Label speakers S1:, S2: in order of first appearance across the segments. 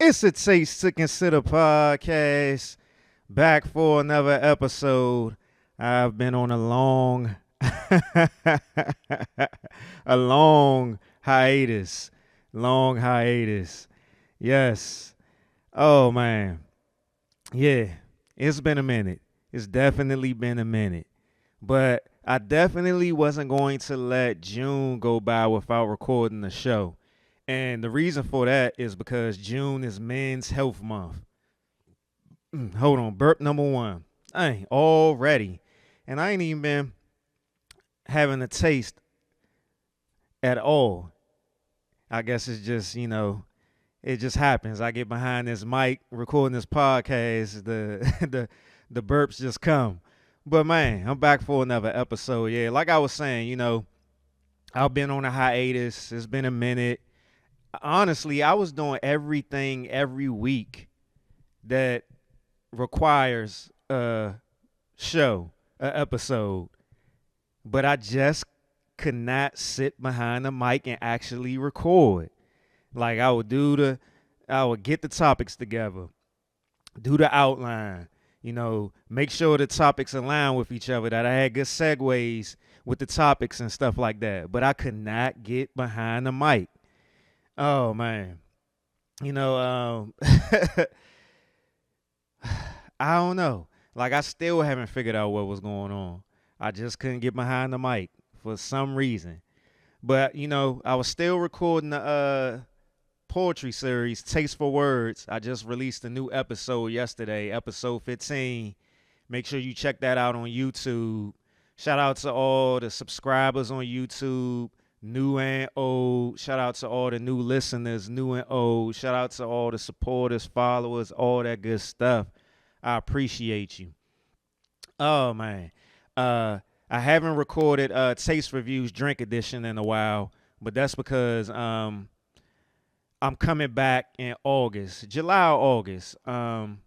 S1: It's a Taste to Consider podcast. Back for another episode. I've been on a long, a long hiatus. Long hiatus. Yes. Oh man. Yeah. It's been a minute. It's definitely been a minute. But I definitely wasn't going to let June go by without recording the show. And the reason for that is because June is Men's Health Month. Hold on, burp number one. I ain't already. And I ain't even been having a taste at all. I guess it's just, it just happens. I get behind this mic, recording this podcast, the burps just come. But man, I'm back for another episode. Yeah, like I was saying, I've been on a hiatus. It's been a minute. Honestly, I was doing everything every week that requires a show, a episode, but I just could not sit behind the mic and actually record. Like I would get the topics together, do the outline, make sure the topics align with each other, that I had good segues with the topics and stuff like that. But I could not get behind the mic. Oh man, you know, I don't know. Like I still haven't figured out what was going on. I just couldn't get behind the mic for some reason. But I was still recording the poetry series, Tasteful Words. I just released a new episode yesterday, episode 15. Make sure you check that out on YouTube. Shout out to all the subscribers on YouTube, new and old. Shout out to all the new listeners, new and old. Shout out to all the supporters, followers, all that good stuff. I appreciate you. Oh man. I haven't recorded Taste Reviews Drink Edition in a while, but that's because I'm coming back in August, July or August. And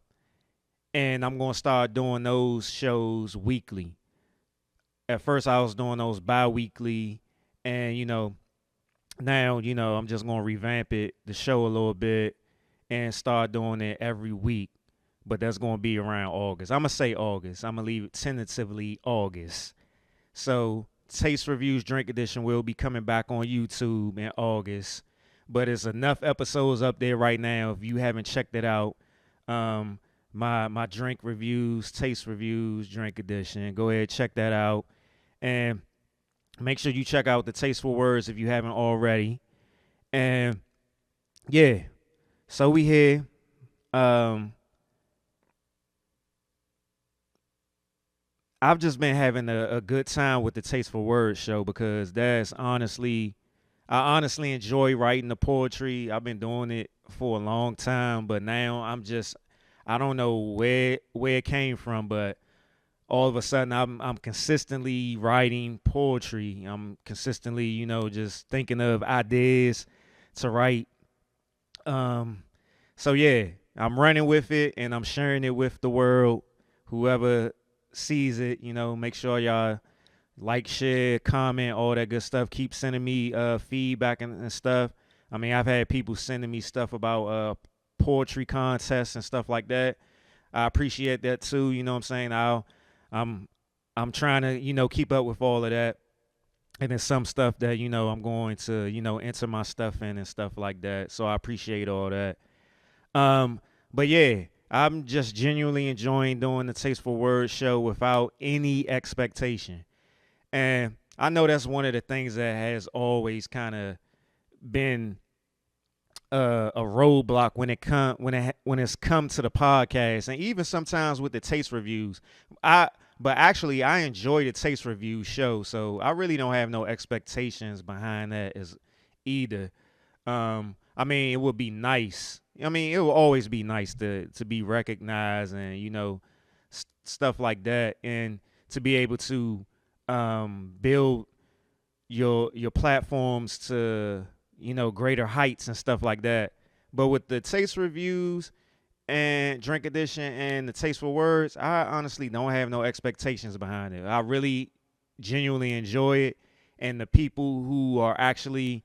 S1: I'm gonna start doing those shows weekly. At first I was doing those bi-weekly, and now I'm just gonna revamp the show a little bit and start doing it every week. But that's gonna be around August. I'm gonna say August. I'm gonna leave it tentatively August. So Taste Reviews Drink Edition will be coming back on YouTube in August. But there's enough episodes up there right now. If you haven't checked it out, my drink reviews, taste reviews, drink edition. Go ahead, check that out. And make sure you check out the Tasteful Words if you haven't already. And yeah, so we here. I've just been having a good time with the Tasteful Words show because I honestly enjoy writing the poetry. I've been doing it for a long time, but now I don't know where it came from, but all of a sudden I'm consistently writing poetry. I'm consistently, just thinking of ideas to write. So yeah, I'm running with it and I'm sharing it with the world. Whoever sees it, make sure y'all like, share, comment, all that good stuff. Keep sending me feedback and stuff. I mean, I've had people sending me stuff about poetry contests and stuff like that. I appreciate that too. You know what I'm saying? I'm trying to, keep up with all of that. And there's some stuff that, I'm going to, enter my stuff in and stuff like that. So I appreciate all that. But yeah, I'm just genuinely enjoying doing the Tasteful Words show without any expectation. And I know that's one of the things that has always kind of been a roadblock when it's come to the podcast, and even sometimes with the taste reviews. But actually I enjoy the taste review show, so I really don't have no expectations behind that as either. I mean, it would be nice. I mean, it will always be nice to be recognized and stuff like that, and to be able to build your platforms to greater heights and stuff like that. But with the taste reviews and drink edition and the Tasteful Words, I honestly don't have no expectations behind it. I really genuinely enjoy it, and the people who are actually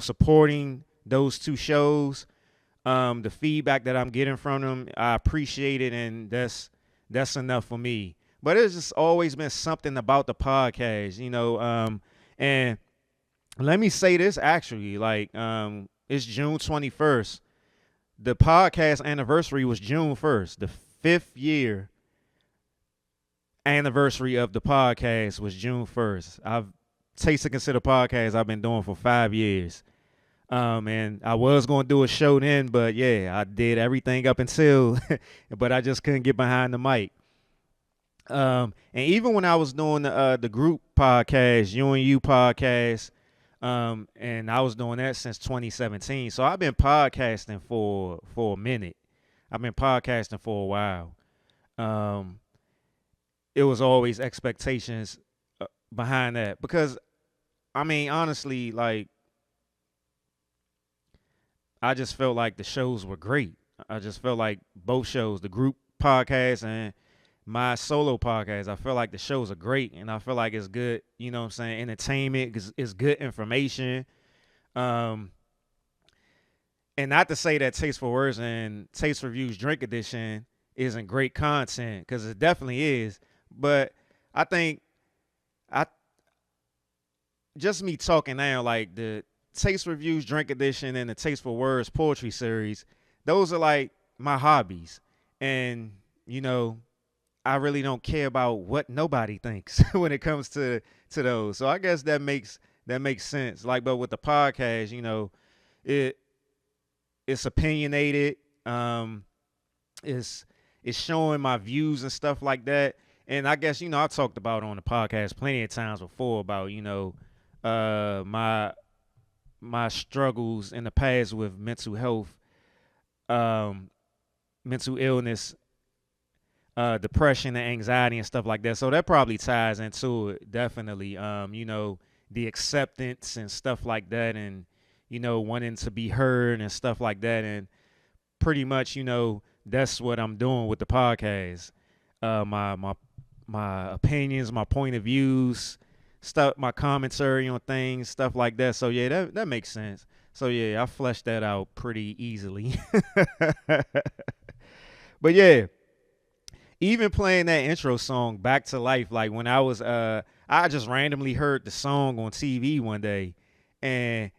S1: supporting those two shows, The feedback that I'm getting from them, I appreciate it, and that's enough for me. But it's just always been something about the podcast, and let me say this actually, like, it's June 21st. The podcast anniversary was June 1st. The 5th year anniversary of the podcast was June 1st. I've Taste and Consider podcast I've been doing for 5 years. And I was going to do a show then, but yeah, I did everything up until, but I just couldn't get behind the mic. And even when I was doing the group podcast, You and You podcast, and I was doing that since 2017. So I've been podcasting for a minute. I've been podcasting for a while. Um, it was always expectations behind that because I mean, honestly, like I just felt like the shows were great. I just felt like both shows, the group podcast and my solo podcast, I feel like the shows are great and I feel like it's good, you know what I'm saying, entertainment, 'cause it's good information. Um, and not to say that Taste for Words and Taste Reviews Drink Edition isn't great content, because it definitely is. But I think I just me talking now, like the Taste Reviews Drink Edition and the Taste for Words Poetry Series, those are like my hobbies. And, you know, I really don't care about what nobody thinks when it comes to those. So I guess that makes sense. Like, but with the podcast, it it's opinionated. It's it's showing my views and stuff like that. And I guess I talked about on the podcast plenty of times before about my struggles in the past with mental health, um, mental illness, depression and anxiety and stuff like that. So that probably ties into it, definitely. The acceptance and stuff like that, and wanting to be heard and stuff like that, and pretty much, that's what I'm doing with the podcast. My opinions, my point of views, stuff, my commentary on things, stuff like that. So yeah, that makes sense. So yeah, I fleshed that out pretty easily. But yeah, even playing that intro song back to life, like when I just randomly heard the song on TV one day, and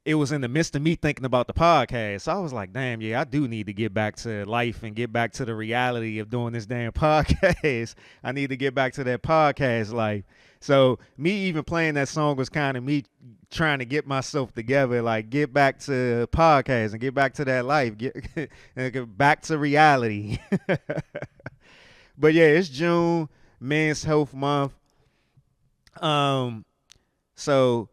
S1: it was in the midst of me thinking about the podcast. So I was like, damn, yeah, I do need to get back to life and get back to the reality of doing this damn podcast. I need to get back to that podcast life. So me even playing that song was kind of me trying to get myself together, like get back to podcast and get back to that life, get back to reality. But yeah, it's June, Men's Health Month. Um, so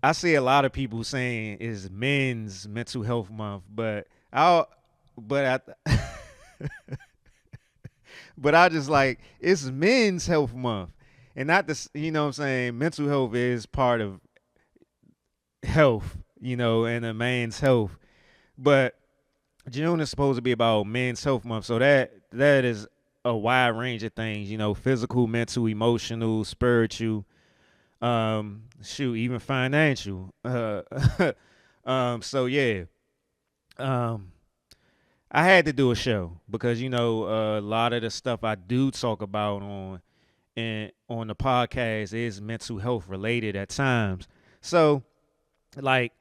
S1: I see a lot of people saying it's Men's Mental Health Month, but I, but I just like it's Men's Health Month, and not this. You know what I'm saying? Mental health is part of health, and a man's health, but June is supposed to be about Men's Health Month, so that is a wide range of things, physical, mental, emotional, spiritual, shoot, even financial. So yeah, um, I had to do a show because a lot of the stuff I do talk about on the podcast is mental health related at times. So like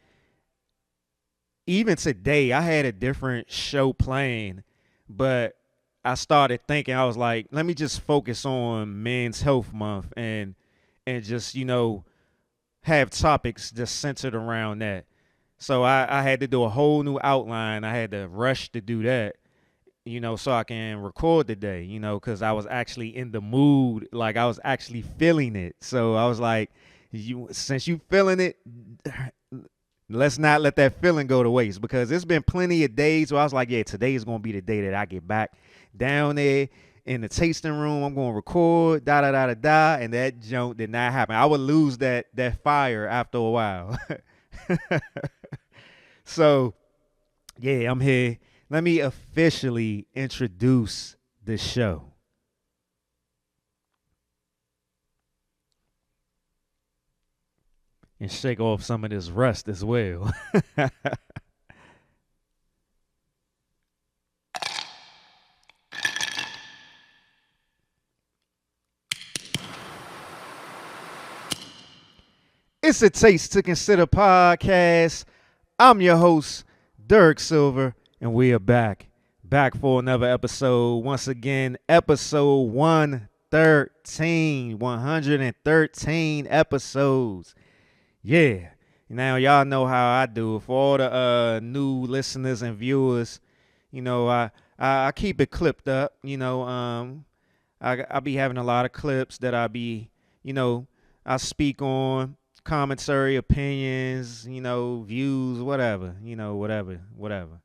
S1: even today, I had a different show planned, but I started thinking I was like, let me just focus on Men's Health Month and just have topics just centered around that. So I had to do a whole new outline. I had to rush to do that, so I can record today, because I was actually in the mood, like I was actually feeling it. So I was like, since you feeling it, let's not let that feeling go to waste, because it's been plenty of days where I was like, yeah, today is going to be the day that I get back down there in the tasting room. I'm going to record, da da da da da, and that junk did not happen. I would lose that fire after a while. So yeah, I'm here. Let me officially introduce the show and shake off some of this rust as well. It's a Taste to Consider podcast. I'm your host, Dirk Silver, and we are back. Back for another episode. Once again, episode 113. 113 episodes. Yeah. Now, y'all know how I do it. For all the new listeners and viewers, I keep it clipped up. I be having a lot of clips that I speak on, commentary, opinions, views, whatever, whatever.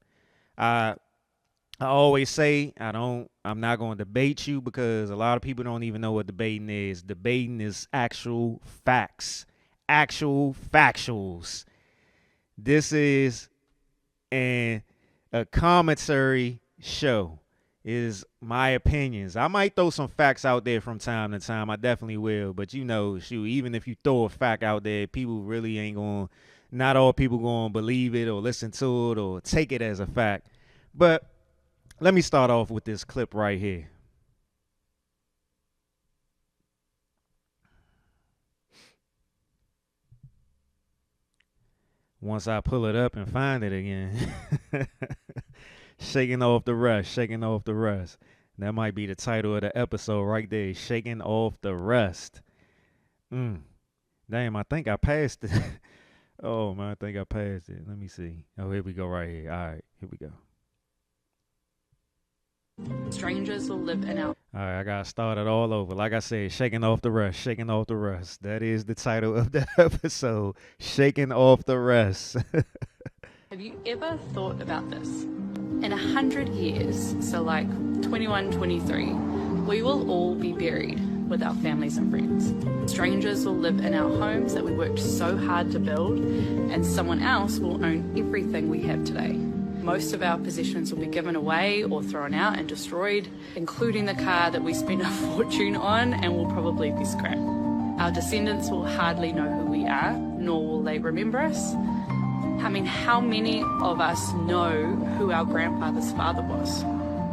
S1: I I always say I'm not going to debate you because a lot of people don't even know what debating is. Debating is actual facts, actual factuals. This is a commentary show. Is my opinions. I might throw some facts out there from time to time. I definitely will. But shoot, even if you throw a fact out there, people really ain't going, not all people going to believe it or listen to it or take it as a fact. But let me start off with this clip right here. Once I pull it up and find it again. Shaking off the rust, shaking off the rust. That might be the title of the episode right there, shaking off the rust. Damn, I think I passed it. Oh, man, I think I passed it. Let me see. Oh, here we go right here. All right, here we go.
S2: Strangers will live in our...
S1: All right, I got to start it all over. Like I said, shaking off the rust, shaking off the rust. That is the title of the episode, shaking off the rust.
S2: Have you ever thought about this? In 100 years, so like 21, 23, we will all be buried with our families and friends. Strangers will live in our homes that we worked so hard to build, and someone else will own everything we have today. Most of our possessions will be given away or thrown out and destroyed, including the car that we spent a fortune on and will probably be scrapped. Our descendants will hardly know who we are, nor will they remember us. I mean, how many of us know who our grandfather's father was?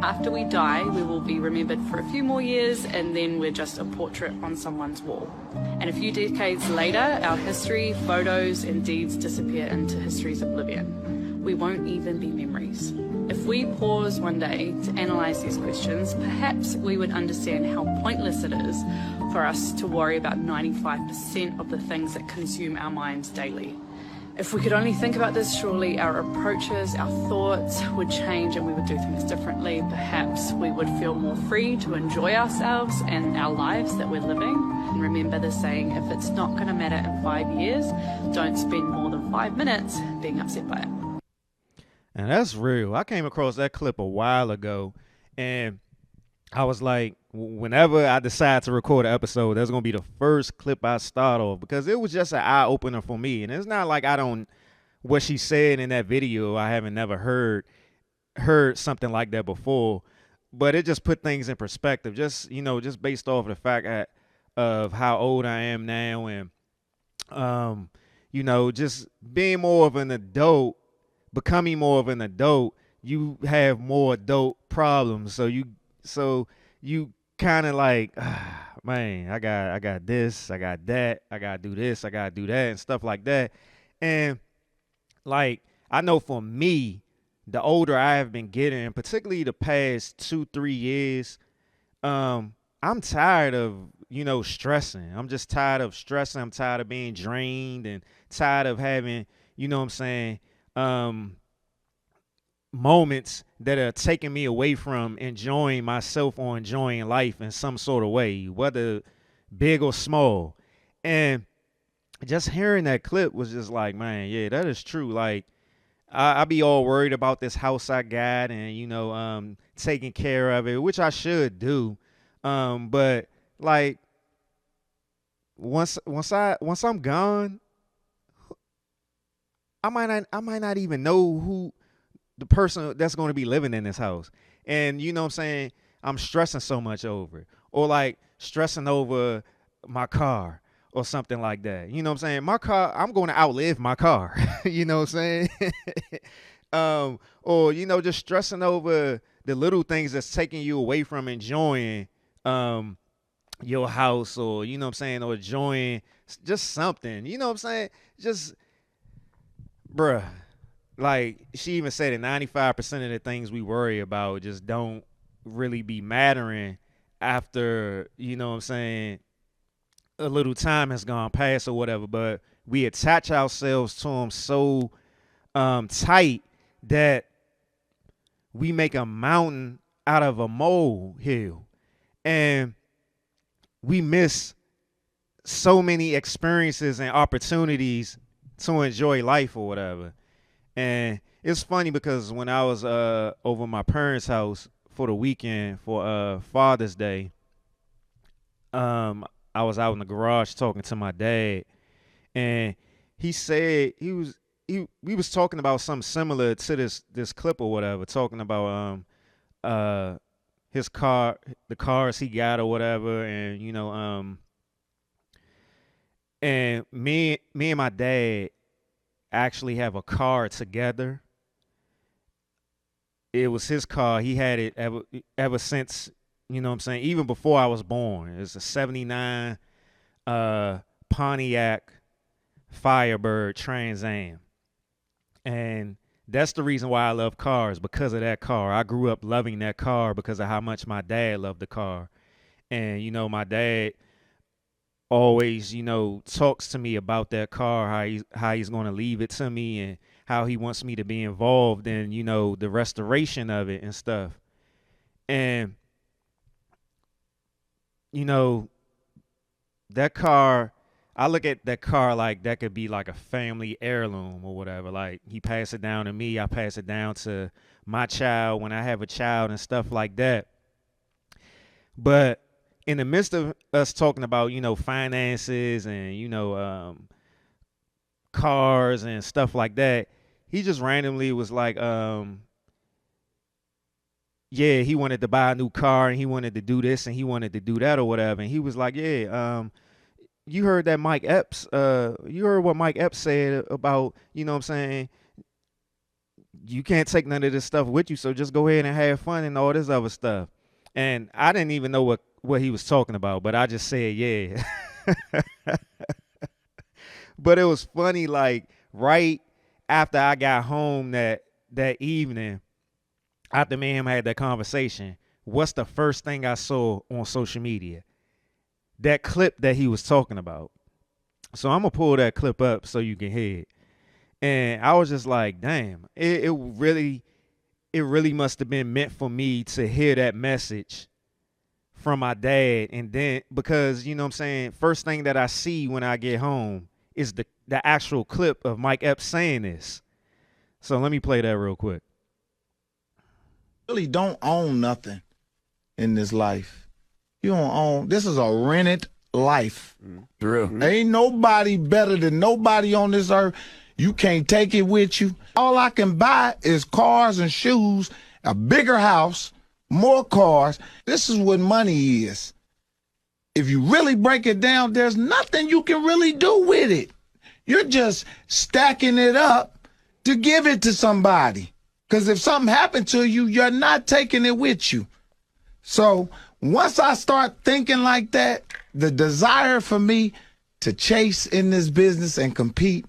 S2: After we die, we will be remembered for a few more years, and then we're just a portrait on someone's wall. And a few decades later, our history, photos, and deeds disappear into history's oblivion. We won't even be memories. If we pause one day to analyze these questions, perhaps we would understand how pointless it is for us to worry about 95% of the things that consume our minds daily. If we could only think about this, surely our approaches, our thoughts would change and we would do things differently. Perhaps we would feel more free to enjoy ourselves and our lives that we're living. And remember the saying, if it's not going to matter in 5 years, don't spend more than 5 minutes being upset by it.
S1: And that's real. I came across that clip a while ago, and I was like, whenever I decide to record an episode, that's going to be the first clip I start off because it was just an eye-opener for me. And it's not like what she said in that video, I haven't never heard something like that before, but it just put things in perspective, just based off the fact of how old I am now and, just being more of an adult, becoming more of an adult, you have more adult problems. So you kind of like, man, I got this, I got that, I got to do this, I got to do that and stuff like that. And like, I know for me, the older I have been getting, particularly the past 2-3 years, I'm tired of, stressing. I'm just tired of stressing. I'm tired of being drained and tired of having, moments that are taking me away from enjoying myself or enjoying life in some sort of way, whether big or small. And just hearing that clip was just like, man, yeah, that is true. Like, I be all worried about this house I got and, taking care of it, which I should do. But like, once I'm gone, I might not even know who the person that's going to be living in this house. And I'm stressing so much over it, or like stressing over my car or something like that. My car, I'm going to outlive my car. You know what I'm saying? Or just stressing over the little things that's taking you away from enjoying your house, or you know what I'm saying, or enjoying just something. You know what I'm saying? Just bruh. Like she even said it, 95% of the things we worry about just don't really be mattering after, you know what I'm saying, a little time has gone past or whatever, but we attach ourselves to them so tight that we make a mountain out of a molehill, and we miss so many experiences and opportunities to enjoy life or whatever. And it's funny because when I was over my parents' house for the weekend for Father's Day, um I was out in the garage talking to my dad, and he said he we was talking about something similar to this clip or whatever, talking about uh his car, the cars he got or whatever, and and me and my dad actually have a car together. It was his car. He had it ever since, you know what I'm saying, even before I was born. It's a 79 Pontiac Firebird Trans Am. And that's the reason why I love cars, because of that car. I grew up loving that car because of how much my dad loved the car. And my dad always, talks to me about that car, how he's going to leave it to me, and how he wants me to be involved in, the restoration of it and stuff. And you know, that car, I look at that car like that could be like a family heirloom or whatever. Like he passed it down to me, I pass it down to my child when I have a child and stuff like that. But in the midst of us talking about, finances and, cars and stuff like that, he just randomly was like, yeah, he wanted to buy a new car and he wanted to do this and he wanted to do that or whatever. And he was like, yeah, you heard that Mike Epps, you heard what Mike Epps said about, what I'm saying, you can't take none of this stuff with you, so just go ahead and have fun and all this other stuff. And I didn't even know what he was talking about, but I just said, yeah. But it was funny, like right after I got home that evening, after me and him had that conversation, what's the first thing I saw on social media? That clip that he was talking about. So I'm gonna pull that clip up so you can hear it. And I was just like, damn, it really must have been meant for me to hear that message from my dad. And then, because, you know what I'm saying, first thing that I see when I get home is the actual clip of Mike Epps saying this. So let me play that real quick.
S3: Really don't own nothing in this life. You don't own, this is a rented life.
S4: True.
S3: Ain't nobody better than nobody on this earth. You can't take it with you. All I can buy is cars and shoes, a bigger house, more cars. This is what money is. If you really break it down, there's nothing you can really do with it. You're just stacking it up to give it to somebody. Because if something happened to you, you're not taking it with you. So once I start thinking like that, the desire for me to chase in this business and compete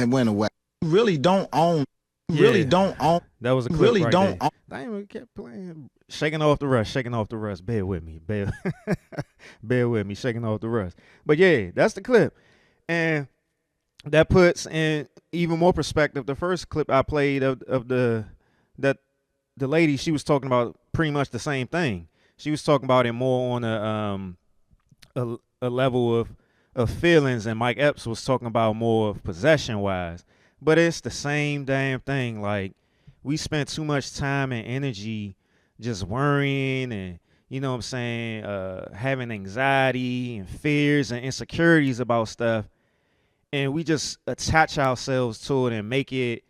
S3: went away. Really don't own. Really
S1: Yeah.
S3: don't own.
S1: That was a clip
S3: Really
S1: right
S3: don't
S1: there. Damn, we kept playing. Shaking off the rust, shaking off the rust. Bear with me. Bear with me, shaking off the rust. But yeah, that's the clip. And that puts in even more perspective the first clip I played of that the lady, she was talking about pretty much the same thing. She was talking about it more on a level of feelings, and Mike Epps was talking about more of possession wise. But it's the same damn thing. Like, we spent too much time and energy just worrying and, you know what I'm saying, having anxiety and fears and insecurities about stuff. And we just attach ourselves to it and make it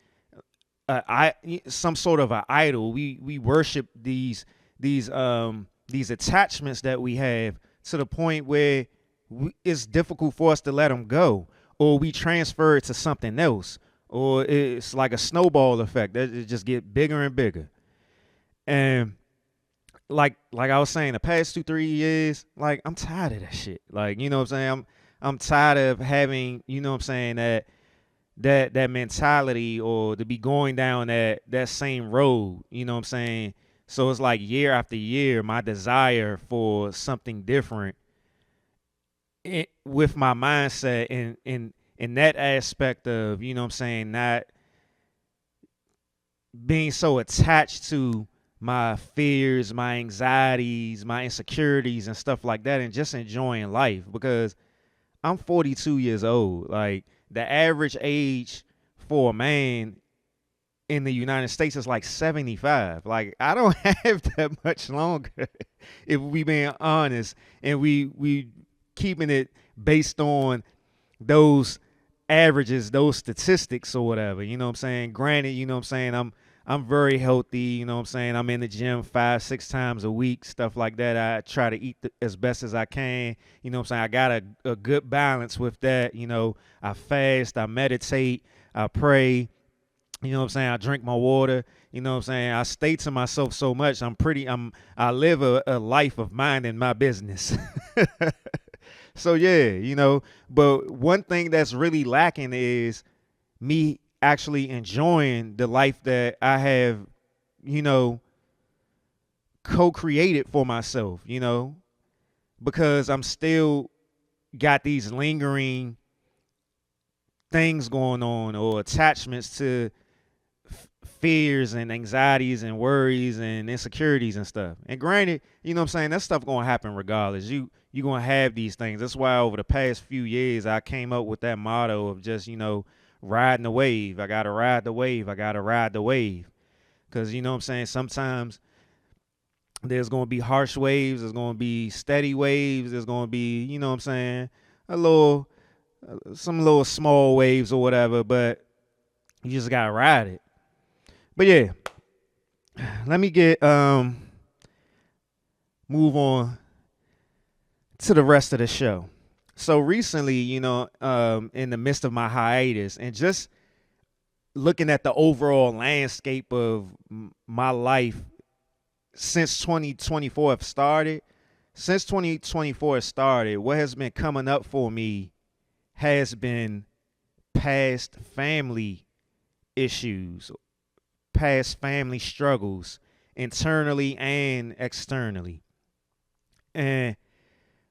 S1: some sort of an idol. We worship these attachments that we have to the point where it's difficult for us to let them go, or we transfer it to something else, or it's like a snowball effect that it just get bigger and bigger. And like I was saying, the past 2, 3 years, like I'm tired of that shit. Like, you know what I'm saying? I'm tired of having, you know what I'm saying, that mentality, or to be going down that same road, you know what I'm saying? So it's like year after year, my desire for something different with my mindset in that aspect of, you know what I'm saying, not being so attached to my fears, my anxieties, my insecurities and stuff like that, and just enjoying life, because I'm 42 years old. Like, the average age for a man in the United States is like 75. Like, I don't have that much longer if we being honest, and we keeping it based on those averages, those statistics or whatever. You know what I'm saying? Granted, you know what I'm saying, I'm very healthy, you know what I'm saying? I'm in the gym 5-6 times a week, stuff like that. I try to eat as best as I can. You know what I'm saying? I got a good balance with that. You know, I fast, I meditate, I pray. You know what I'm saying? I drink my water. You know what I'm saying? I stay to myself so much. I live a life of minding my business. So yeah, you know, but one thing that's really lacking is me actually enjoying the life that I have, you know, co-created for myself, you know, because I'm still got these lingering things going on, or attachments to fears and anxieties and worries and insecurities and stuff. And granted, you know what I'm saying, that stuff gonna happen regardless. You gonna have these things. That's why over the past few years I came up with that motto of just, you know, riding the wave. I gotta ride the wave. I gotta ride the wave. Cause you know what I'm saying, sometimes there's gonna be harsh waves, there's gonna be steady waves, there's gonna be, you know what I'm saying, a little some little small waves or whatever, but you just gotta ride it. But yeah, let me get move on to the rest of the show. So recently, you know, in the midst of my hiatus and just looking at the overall landscape of my life since 2024 have started, since 2024 started, what has been coming up for me has been past family issues, past family struggles, internally and externally. And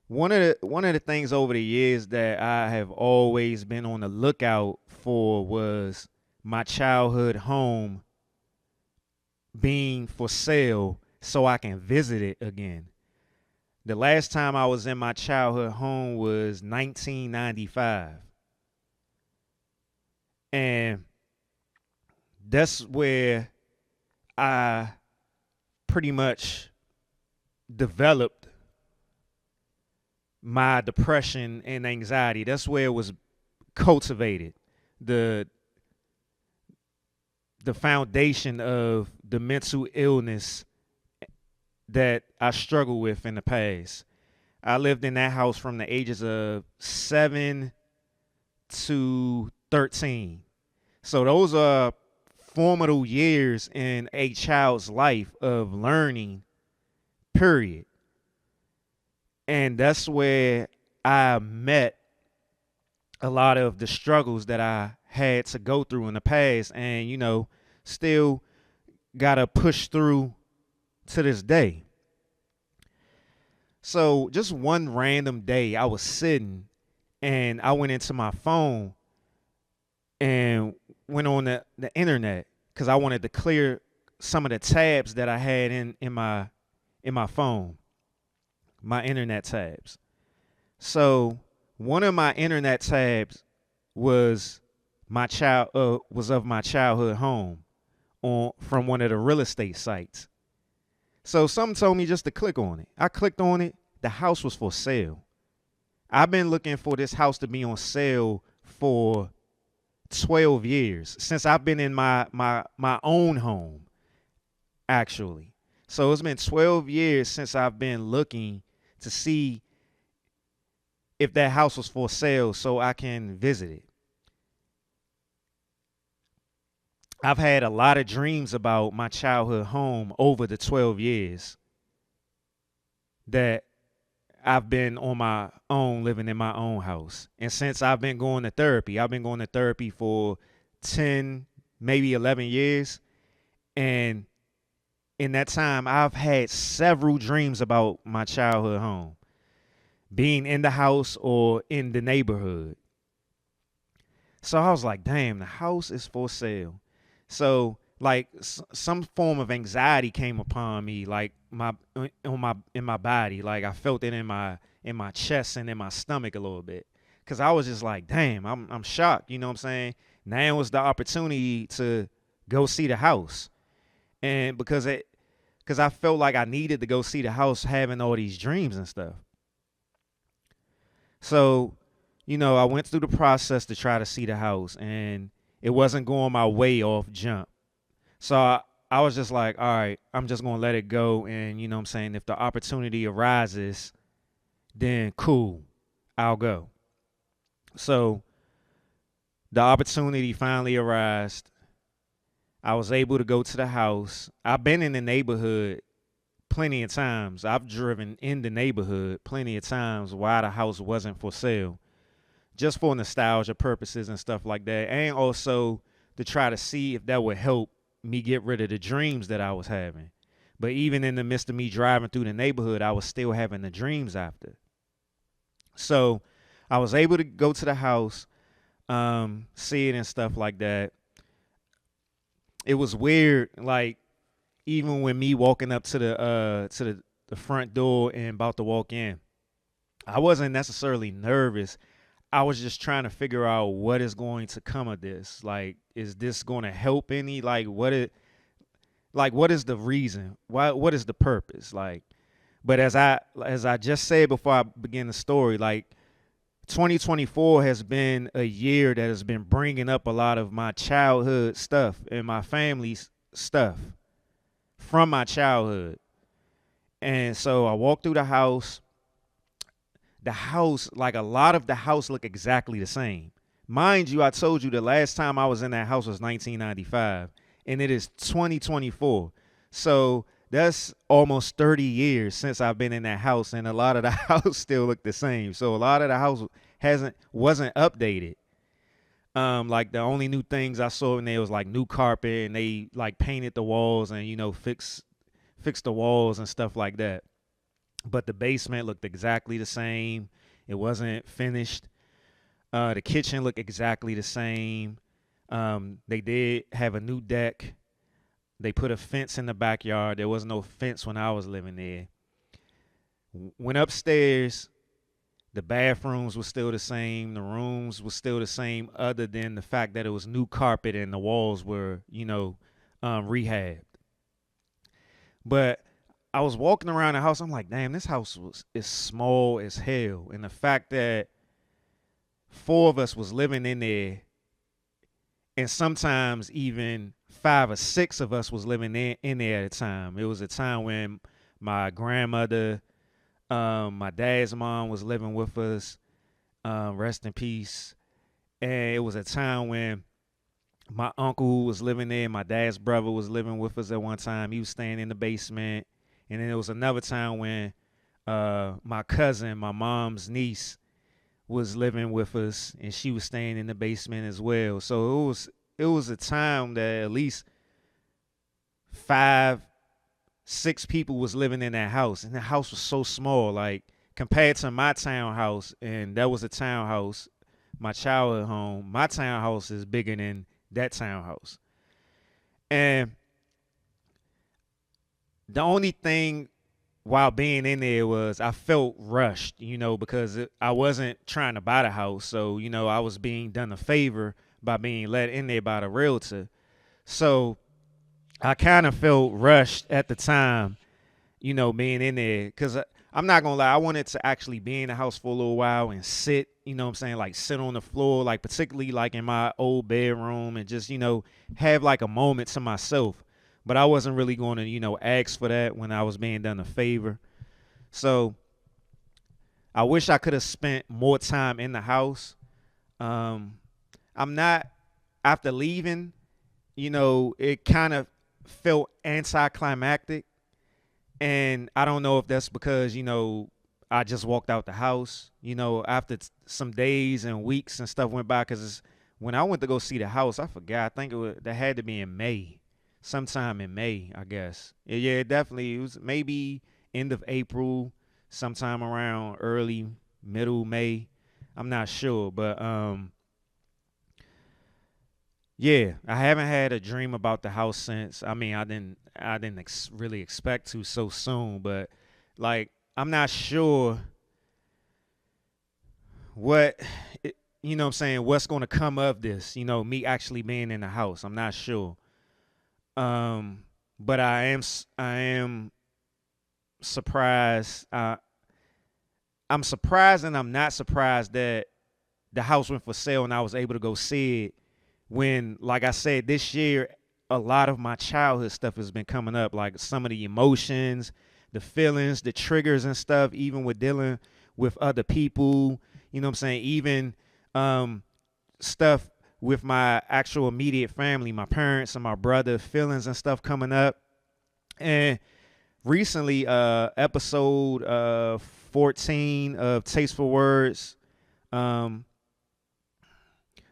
S1: one of the things over the years that I have always been on the lookout for was my childhood home being for sale so I can visit it again. The last time I was in my childhood home was 1995. And that's where I pretty much developed my depression and anxiety. That's where it was cultivated. The foundation of the mental illness that I struggled with in the past. I lived in that house from the ages of 7 to 13. So those are formative years in a child's life of learning, period. And that's where I met a lot of the struggles that I had to go through in the past, and, you know, still got to push through to this day. So just one random day, I was sitting and I went into my phone and went on the internet because I wanted to clear some of the tabs that I had in my phone, my internet tabs. So one of my internet tabs was was of my childhood home on from one of the real estate sites. So something told me just to click on it. I clicked on it. The house was for sale. I've been looking for this house to be on sale for 12 years since I've been in my own home, actually. So it's been 12 years since I've been looking to see if that house was for sale so I can visit it. I've had a lot of dreams about my childhood home over the 12 years. that I've been on my own, living in my own house. And since I've been going to therapy, I've been going to therapy for 10, maybe 11 years. And in that time, I've had several dreams about my childhood home, being in the house or in the neighborhood. So I was like, damn, the house is for sale. So like some form of anxiety came upon me, like my on my in my body, like I felt it in my chest and in my stomach a little bit, cause I was just like, damn, I'm shocked. You know what I'm saying? Now was the opportunity to go see the house, and cause I felt like I needed to go see the house, having all these dreams and stuff. So, I went through the process to try to see the house, and it wasn't going my way off jump. So I was just like, all right, I'm just going to let it go. And, you know what I'm saying? If the opportunity arises, then cool, I'll go. So the opportunity finally arose. I was able to go to the house. I've been in the neighborhood plenty of times. I've driven in the neighborhood plenty of times while the house wasn't for sale, just for nostalgia purposes and stuff like that. And also to try to see if that would help me get rid of the dreams that I was having. But even in the midst of me driving through the neighborhood, I was still having the dreams after. So I was able to go to the house, see it and stuff like that. It was weird, like even when me walking up to the front door and about to walk in, I wasn't necessarily nervous. I was just trying to figure out what is going to come of this. Like, is this going to help any? What is the reason? What is the purpose? Like, but as I just said before I begin the story, like 2024 has been a year that has been bringing up a lot of my childhood stuff and my family's stuff from my childhood. And so I walked through the house. The house, like a lot of the house, look exactly the same. Mind you, I told you the last time I was in that house was 1995, and it is 2024. So that's almost 30 years since I've been in that house, and a lot of the house still look the same. So a lot of the house wasn't updated. Like the only new things I saw in there was like new carpet, and they like painted the walls and fixed the walls and stuff like that. But the basement looked exactly the same. It wasn't finished. The kitchen looked exactly the same. They did have a new deck. They put a fence in the backyard. There was no fence when I was living there. Went upstairs. The bathrooms were still the same. The rooms were still the same, other than the fact that it was new carpet and the walls were, rehabbed. But I was walking around the house. I'm like, damn, this house is small as hell. And the fact that four of us was living in there, and sometimes even 5 or 6 of us was living in there at a time. It was a time when my grandmother, my dad's mom was living with us, rest in peace. And it was a time when my uncle was living there. My dad's brother was living with us at one time. He was staying in the basement. And then there was another time when my cousin, my mom's niece, was living with us, and she was staying in the basement as well. So it was a time that at least 5, 6 people was living in that house, and the house was so small, like compared to my townhouse, and that was a townhouse, my childhood home. My townhouse is bigger than that townhouse, and the only thing while being in there was I felt rushed, because I wasn't trying to buy the house. So, I was being done a favor by being let in there by the realtor. So I kind of felt rushed at the time, being in there. Because I'm not going to lie, I wanted to actually be in the house for a little while and sit, what I'm saying, like sit on the floor, like particularly like in my old bedroom, and just, have like a moment to myself. But I wasn't really going to, ask for that when I was being done a favor. So I wish I could have spent more time in the house. I'm not, after leaving, it kind of felt anticlimactic. And I don't know if that's because, I just walked out the house, after some days and weeks and stuff went by. Because when I went to go see the house, I forgot. I think that had to be in May, sometime in May, I guess. Yeah, it was maybe end of April, sometime around early, middle May. I'm not sure. But yeah, I haven't had a dream about the house since. I mean, I didn't really expect to so soon, but like I'm not sure what what I'm saying, what's going to come of this, me actually being in the house. I'm not sure. But I am surprised. I'm surprised and I'm not surprised that the house went for sale and I was able to go see it when, like I said, this year, a lot of my childhood stuff has been coming up, like some of the emotions, the feelings, the triggers and stuff, even with dealing with other people, you know what I'm saying? Even stuff with my actual immediate family, my parents and my brother, feelings and stuff coming up. And recently, episode 14 of Tasteful Words, um,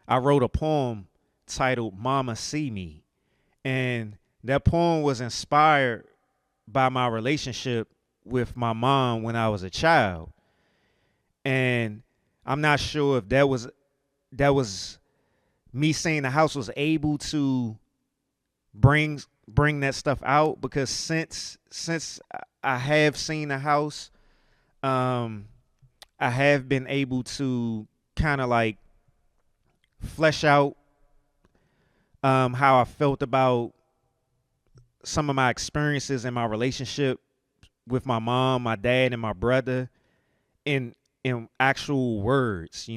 S1: I wrote a poem titled Mama See Me. And that poem was inspired by my relationship with my mom when I was a child. And I'm not sure if that was me saying the house was able to bring that stuff out, because since I have seen the house, I have been able to kind of like flesh out how I felt about some of my experiences in my relationship with my mom, my dad, and my brother in actual words,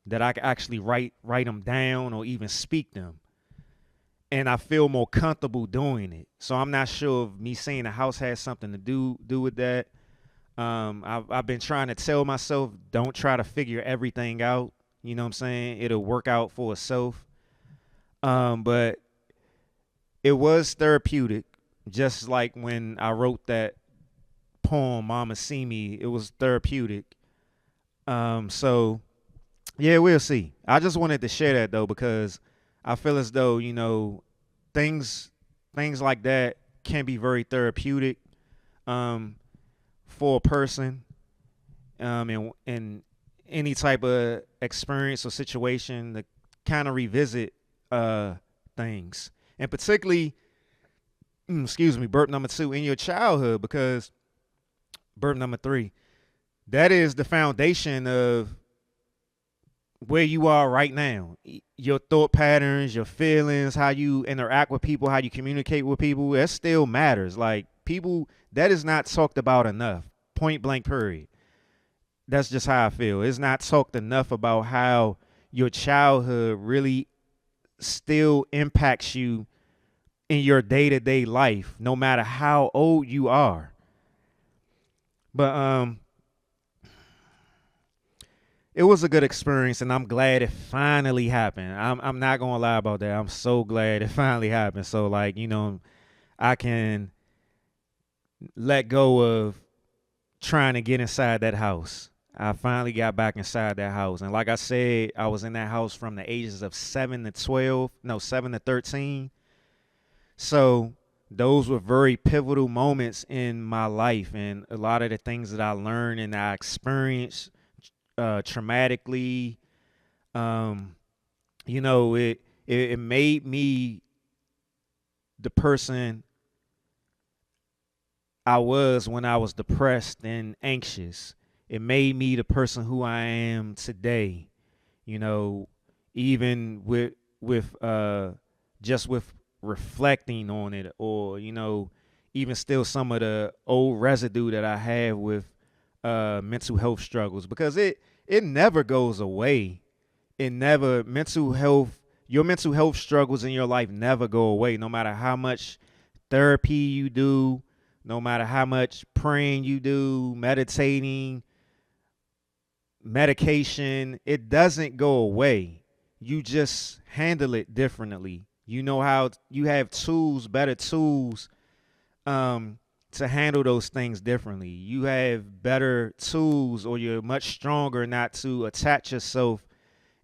S1: that I can actually write them down or even speak them. And I feel more comfortable doing it. So I'm not sure if me saying the house has something to do with that. I've been trying to tell myself, don't try to figure everything out. You know what I'm saying? It'll work out for itself. But it was therapeutic, just like when I wrote that poem, Mama See Me, it was therapeutic. So yeah, we'll see. I just wanted to share that though, because I feel as though, things things like that can be very therapeutic um, for a person in any type of experience or situation to kind of revisit things. And particularly, excuse me, burp number 2, in your childhood, because burp number 3, that is the foundation of where you are right now. Your thought patterns, your feelings, how you interact with people, how you communicate with people, that still matters. Like, people, that is not talked about enough. Point blank, period. That's just how I feel. It's not talked enough about how your childhood really still impacts you in your day-to-day life, no matter how old you are. But it was a good experience, and I'm glad it finally happened. I'm not gonna lie about that. I'm so glad it finally happened. So, like, I can let go of trying to get inside that house. I finally got back inside that house. And like I said, I was in that house from the ages of 7 to 13. So those were very pivotal moments in my life, and a lot of the things that I learned and I experienced traumatically, it made me the person I was when I was depressed and anxious. It made me the person who I am today. Even with just with reflecting on it, or even still some of the old residue that I have with mental health struggles, because it never goes away. It never your mental health struggles in your life never go away, no matter how much therapy you do, no matter how much praying you do, meditating, medication, it doesn't go away. You just handle it differently. You know how you have tools, better tools, to handle those things differently. You have better tools, or you're much stronger not to attach yourself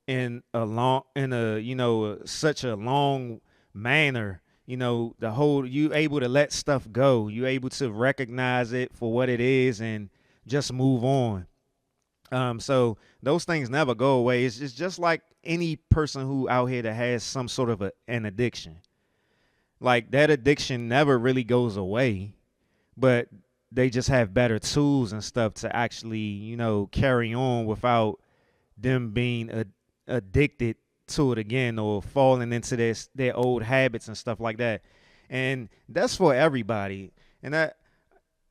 S1: in a such a long manner. The whole, you able to let stuff go. You able to recognize it for what it is and just move on. So those things never go away. It's just like any person who out here that has some sort of an addiction. Like, that addiction never really goes away, but they just have better tools and stuff to actually, carry on without them being addicted to it again, or falling into their old habits and stuff like that. And that's for everybody. And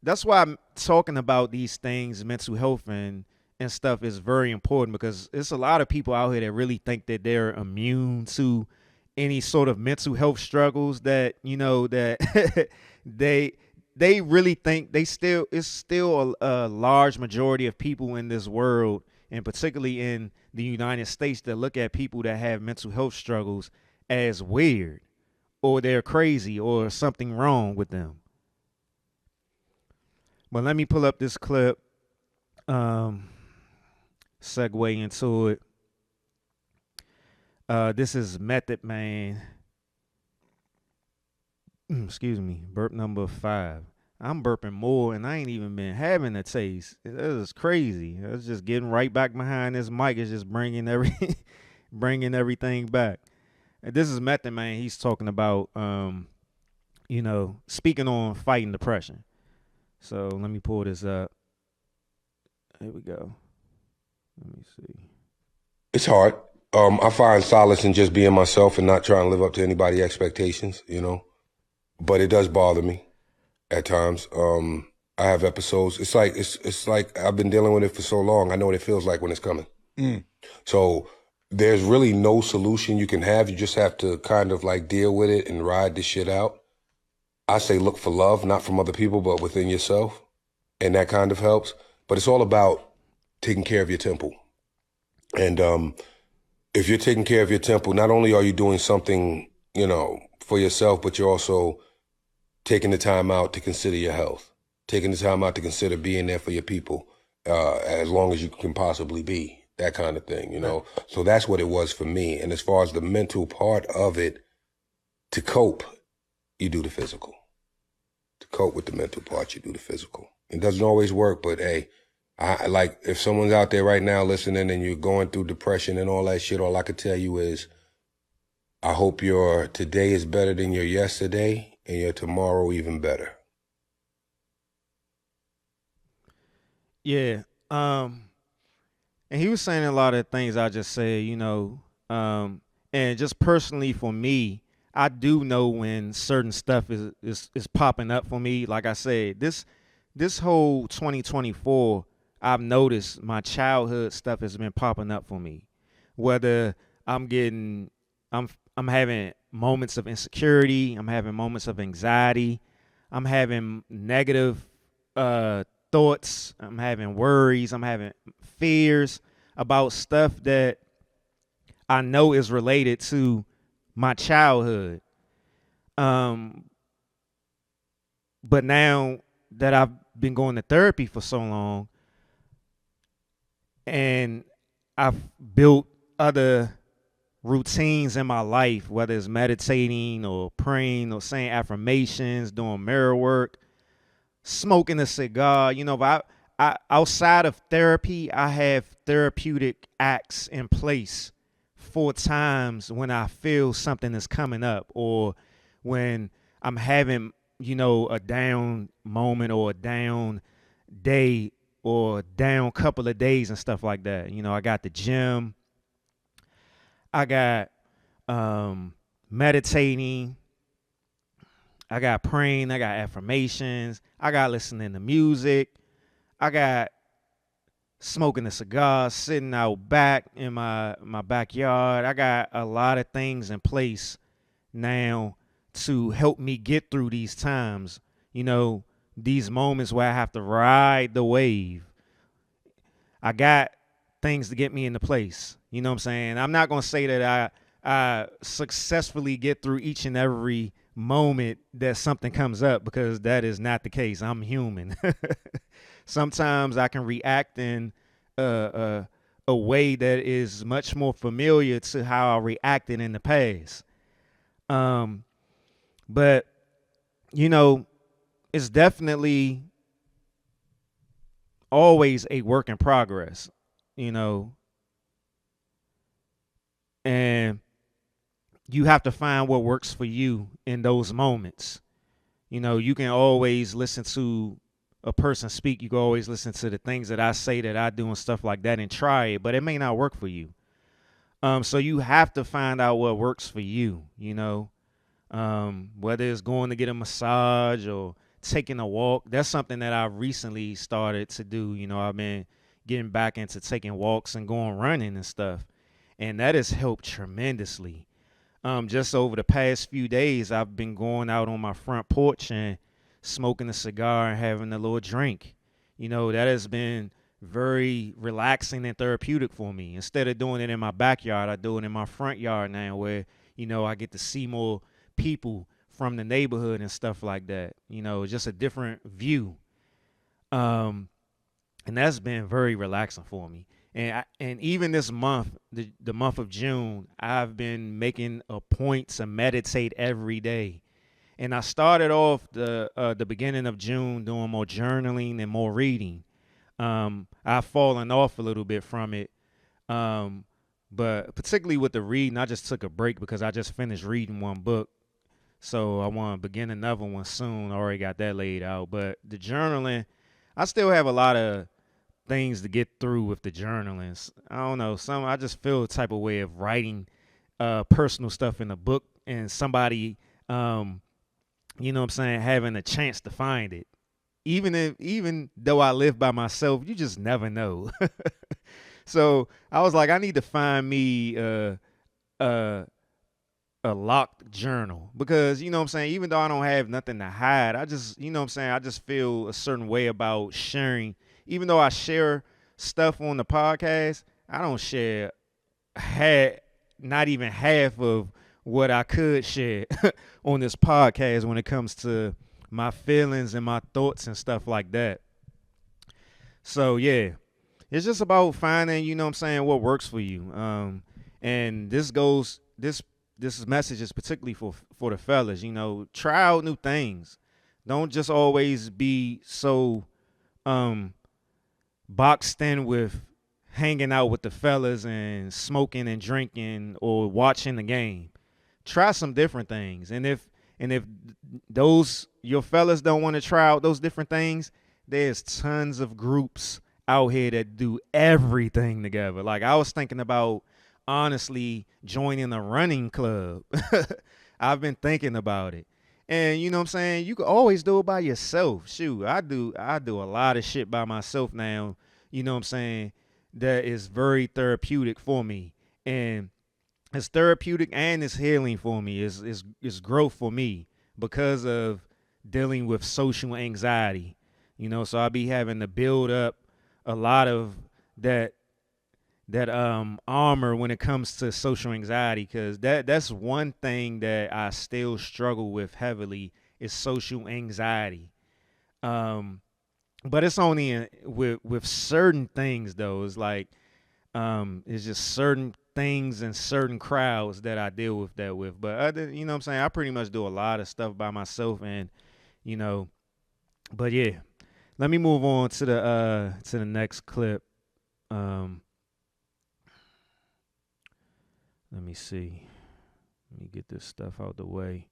S1: that's why I'm talking about these things, mental health and stuff, is very important, because it's a lot of people out here that really think that they're immune to any sort of mental health struggles, that that they really think it's still a large majority of people in this world, and particularly in the United States, that look at people that have mental health struggles as weird, or they're crazy, or something wrong with them. But let me pull up this clip, segue into it. This is Method Man. Excuse me, burp number 5. I'm burping more, and I ain't even been having a taste. That is crazy. I was just getting right back behind this mic. It's just bringing bringing everything back. And this is Method Man. He's talking about, speaking on fighting depression. So let me pull this up. Here we go. Let me see.
S4: It's hard. I find solace in just being myself and not trying to live up to anybody's expectations, But it does bother me at times. I have episodes. It's like I've been dealing with it for so long. I know what it feels like when it's coming. So there's really no solution you can have. You just have to kind of like deal with it and ride this shit out. I say look for love, not from other people, but within yourself. And that kind of helps. But it's all about taking care of your temple. And if you're taking care of your temple, not only are you doing something, for yourself, but you're also taking the time out to consider your health, taking the time out to consider being there for your people as long as you can possibly be, that kind of thing, Right. So that's what it was for me. And as far as the mental part of it, to cope, you do the physical. To cope with the mental part, you do the physical. It doesn't always work, but hey, I like, if someone's out there right now listening and you're going through depression and all that shit, all I could tell you is, I hope your today is better than your yesterday and your tomorrow even better.
S1: Yeah. And he was saying a lot of things I just said, and just personally for me, I do know when certain stuff is popping up for me. Like I said, this whole 2024, I've noticed my childhood stuff has been popping up for me. Whether I'm having moments of insecurity, I'm having moments of anxiety, I'm having negative thoughts, I'm having worries, I'm having fears about stuff that I know is related to my childhood. But now that I've been going to therapy for so long, and I've built other routines in my life, whether it's meditating or praying or saying affirmations, doing mirror work, smoking a cigar, but I outside of therapy, I have therapeutic acts in place for times when I feel something is coming up, or when I'm having, a down moment or a down day or down couple of days and stuff like that. I got the gym, I got meditating, I got praying, I got affirmations, I got listening to music, I got smoking a cigar, sitting out back in my backyard. I got a lot of things in place now to help me get through these times, these moments where I have to ride the wave. I got things to get me into place. You know what I'm saying? I'm not going to say that I successfully get through each and every moment that something comes up, because that is not the case. I'm human. Sometimes I can react in a way that is much more familiar to how I reacted in the past. Um, but you know, it's definitely always a work in progress. You know, and you have to find what works for you in those moments. You know, you can always listen to a person speak. You can always listen to the things that I say, that I do, and stuff like that, and try it, but it may not work for you. So you have to find out what works for you. You know, whether it's going to get a massage or taking a walk. That's something that I recently started to do. You know, I've been getting back into taking walks and going running and stuff, and that has helped tremendously. Just over the past few days, I've been going out on my front porch and smoking a cigar and having a little drink. You know, that has been very relaxing and therapeutic for me. Instead of doing it in my backyard, I do it in my front yard now, where, you know, I get to see more people from the neighborhood and stuff like that. You know, just a different view. And that's been very relaxing for me. And even this month, the month of June, I've been making a point to meditate every day. And I started off the beginning of June doing more journaling and more reading. I've fallen off a little bit from it, but particularly with the reading, I just took a break because I just finished reading one book. So I want to begin another one soon. I already got that laid out. But the journaling, I still have a lot of things to get through with the journalings. I don't know. I just feel a type of way of writing personal stuff in a book, and somebody, you know what I'm saying, having a chance to find it. Even though I live by myself, you just never know. So I was like, I need to find me a locked journal, because, you know what I'm saying, even though I don't have nothing to hide, I just, you know what I'm saying, I just feel a certain way about sharing. Even though I share stuff on the podcast, I don't share not even half of what I could share on this podcast when it comes to my feelings and my thoughts and stuff like that. So yeah, it's just about finding, you know what I'm saying, what works for you. And this message is particularly for the fellas. You know, try out new things. Don't just always be so boxed in with hanging out with the fellas and smoking and drinking or watching the game. Try some different things. And if those your fellas don't want to try out those different things, there's tons of groups out here that do everything together. Like, I was thinking about honestly joining a running club. I've been thinking about it. And you know what I'm saying? You can always do it by yourself. Shoot, I do a lot of shit by myself now, you know what I'm saying, that is very therapeutic for me. And it's therapeutic and it's healing for me. It's growth for me because of dealing with social anxiety. You know, so I be having to build up a lot of that armor when it comes to social anxiety, because that's one thing that I still struggle with heavily is social anxiety. But it's only with certain things though. It's like it's just certain things and certain crowds that I deal with that with. But other, you know what I'm saying, I pretty much do a lot of stuff by myself, and you know, but yeah. Let me move on to the next clip. Let me see. Let me get this stuff out the way.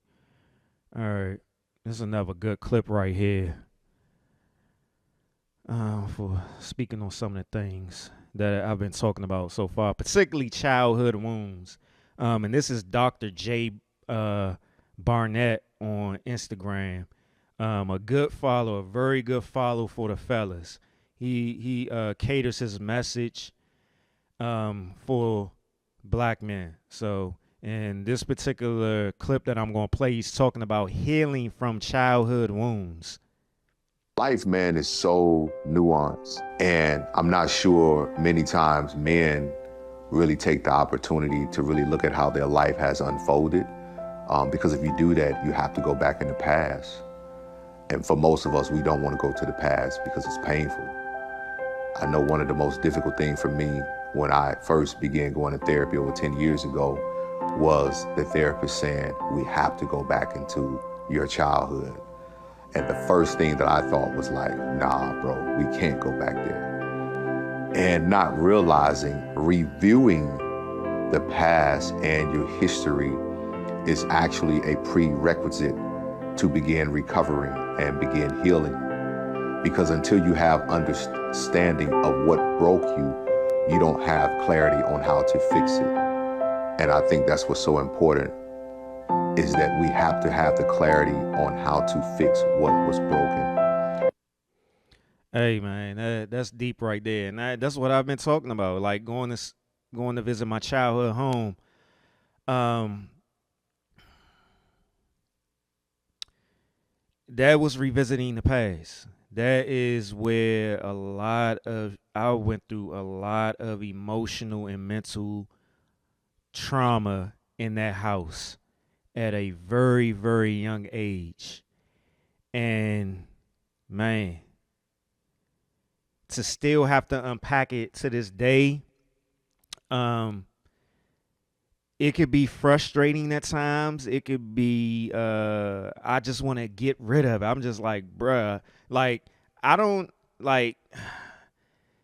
S1: All right. This is another good clip right here. For speaking on some of the things that I've been talking about so far, particularly childhood wounds. And this is Dr. J. Barnett on Instagram. A good follow, a very good follow for the fellas. He caters his message for black men. So in this particular clip that I'm going to play, he's talking about healing from childhood wounds.
S5: Life, man, is so nuanced, and I'm not sure many times men really take the opportunity to really look at how their life has unfolded Because if you do that, you have to go back in the past. And for most of us, we don't want to go to the past because it's painful. I know one of the most difficult things for me when I first began going to therapy over 10 years ago was the therapist saying, we have to go back into your childhood. And the first thing that I thought was like, nah, bro, we can't go back there. And not realizing, reviewing the past and your history is actually a prerequisite to begin recovering and begin healing. Because until you have understanding of what broke you, you don't have clarity on how to fix it. And I think that's what's so important, is that we have to have the clarity on how to fix what was broken.
S1: Hey man, that's deep right there, and that's what I've been talking about. Like going to visit my childhood home. Um, that was revisiting the past. That is where I went through a lot of emotional and mental trauma in that house at a very, very young age. And man, to still have to unpack it to this day, um, it could be frustrating at times. It could be I just want to get rid of it. I'm just like, bruh, like I don't like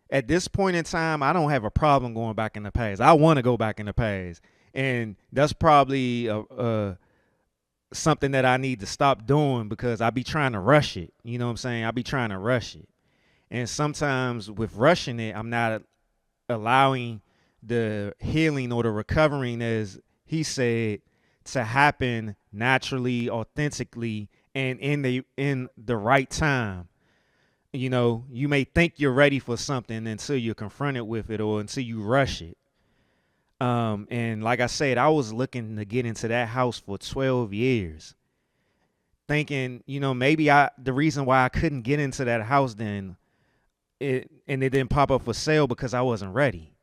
S1: at this point in time, I don't have a problem going back in the past. I want to go back in the past. And that's probably something that I need to stop doing because I be trying to rush it. You know what I'm saying? I be trying to rush it. And sometimes with rushing it, I'm not allowing the healing or the recovering, as he said, to happen naturally, authentically, and in the right time. You know, you may think you're ready for something until you're confronted with it or until you rush it. And like I said, I was looking to get into that house for 12 years, thinking, you know, maybe the reason why I couldn't get into that house then it didn't pop up for sale because I wasn't ready.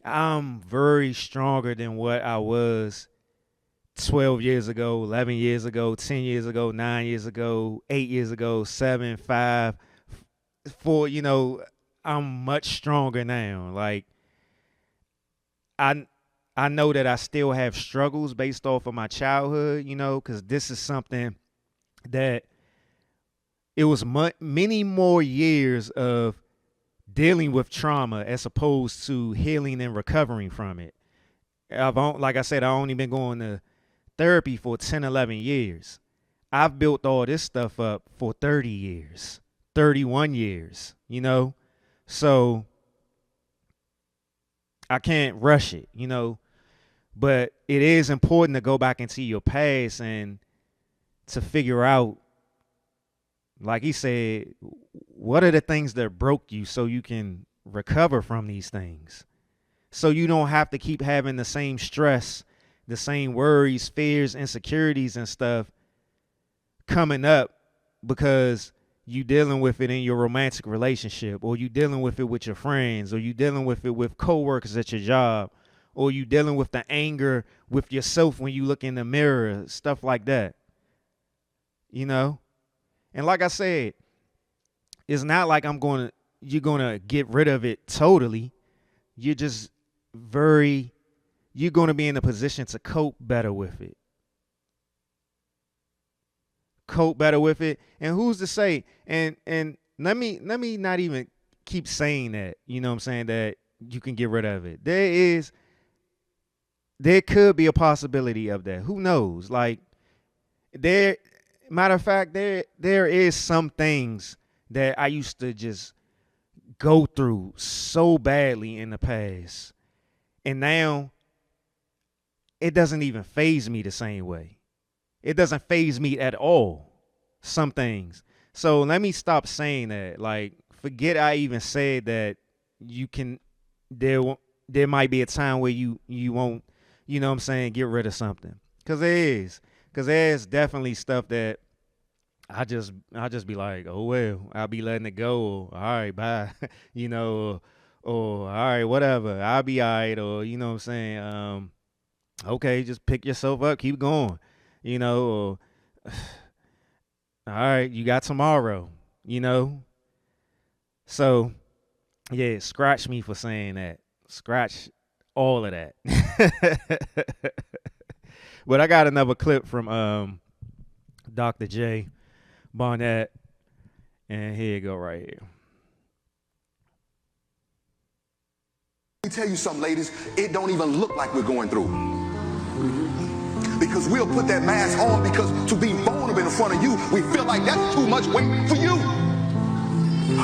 S1: I'm very stronger than what I was 12 years ago, 11 years ago, 10 years ago, 9 years ago, 8 years ago, 7, 5, 4, you know, I'm much stronger now. Like I I know that I still have struggles based off of my childhood, you know, cuz this is something that it was many more years of dealing with trauma as opposed to healing and recovering from it. Like I said, I've only been going to therapy for 10, 11 years. I've built all this stuff up for 30 years, 31 years, you know? So I can't rush it, you know? But it is important to go back into your past and to figure out, like he said, what are the things that broke you so you can recover from these things? So you don't have to keep having the same stress, the same worries, fears, insecurities, and stuff coming up because you dealing with it in your romantic relationship, or you dealing with it with your friends, or you dealing with it with coworkers at your job, or you dealing with the anger with yourself when you look in the mirror, stuff like that. You know? And like I said, it's not like you're gonna get rid of it totally. You're just you're gonna be in a position to cope better with it. Cope better with it. And who's to say? And let me not even keep saying that, you know what I'm saying, that you can get rid of it. There could be a possibility of that. Who knows? Like there matter of fact, there is some things that I used to just go through so badly in the past. And now it doesn't even faze me the same way. It doesn't faze me at all. Some things. So let me stop saying that. Like, forget I even said that you can there might be a time where you won't, you know what I'm saying, get rid of something. Cause there is. Cause there's definitely stuff that I just be like, oh well, I'll be letting it go. Or, all right, bye. You know, or all right, whatever. I'll be all right, or you know what I'm saying. Okay, just pick yourself up, keep going. You know, or, all right, you got tomorrow, you know? So, yeah, scratch me for saying that. Scratch all of that. But I got another clip from Dr. J, Barnett, and here you go right here.
S6: Let me tell you something, ladies, it don't even look like we're going through. Because we'll put that mask on because to be vulnerable in front of you, we feel like that's too much weight for you.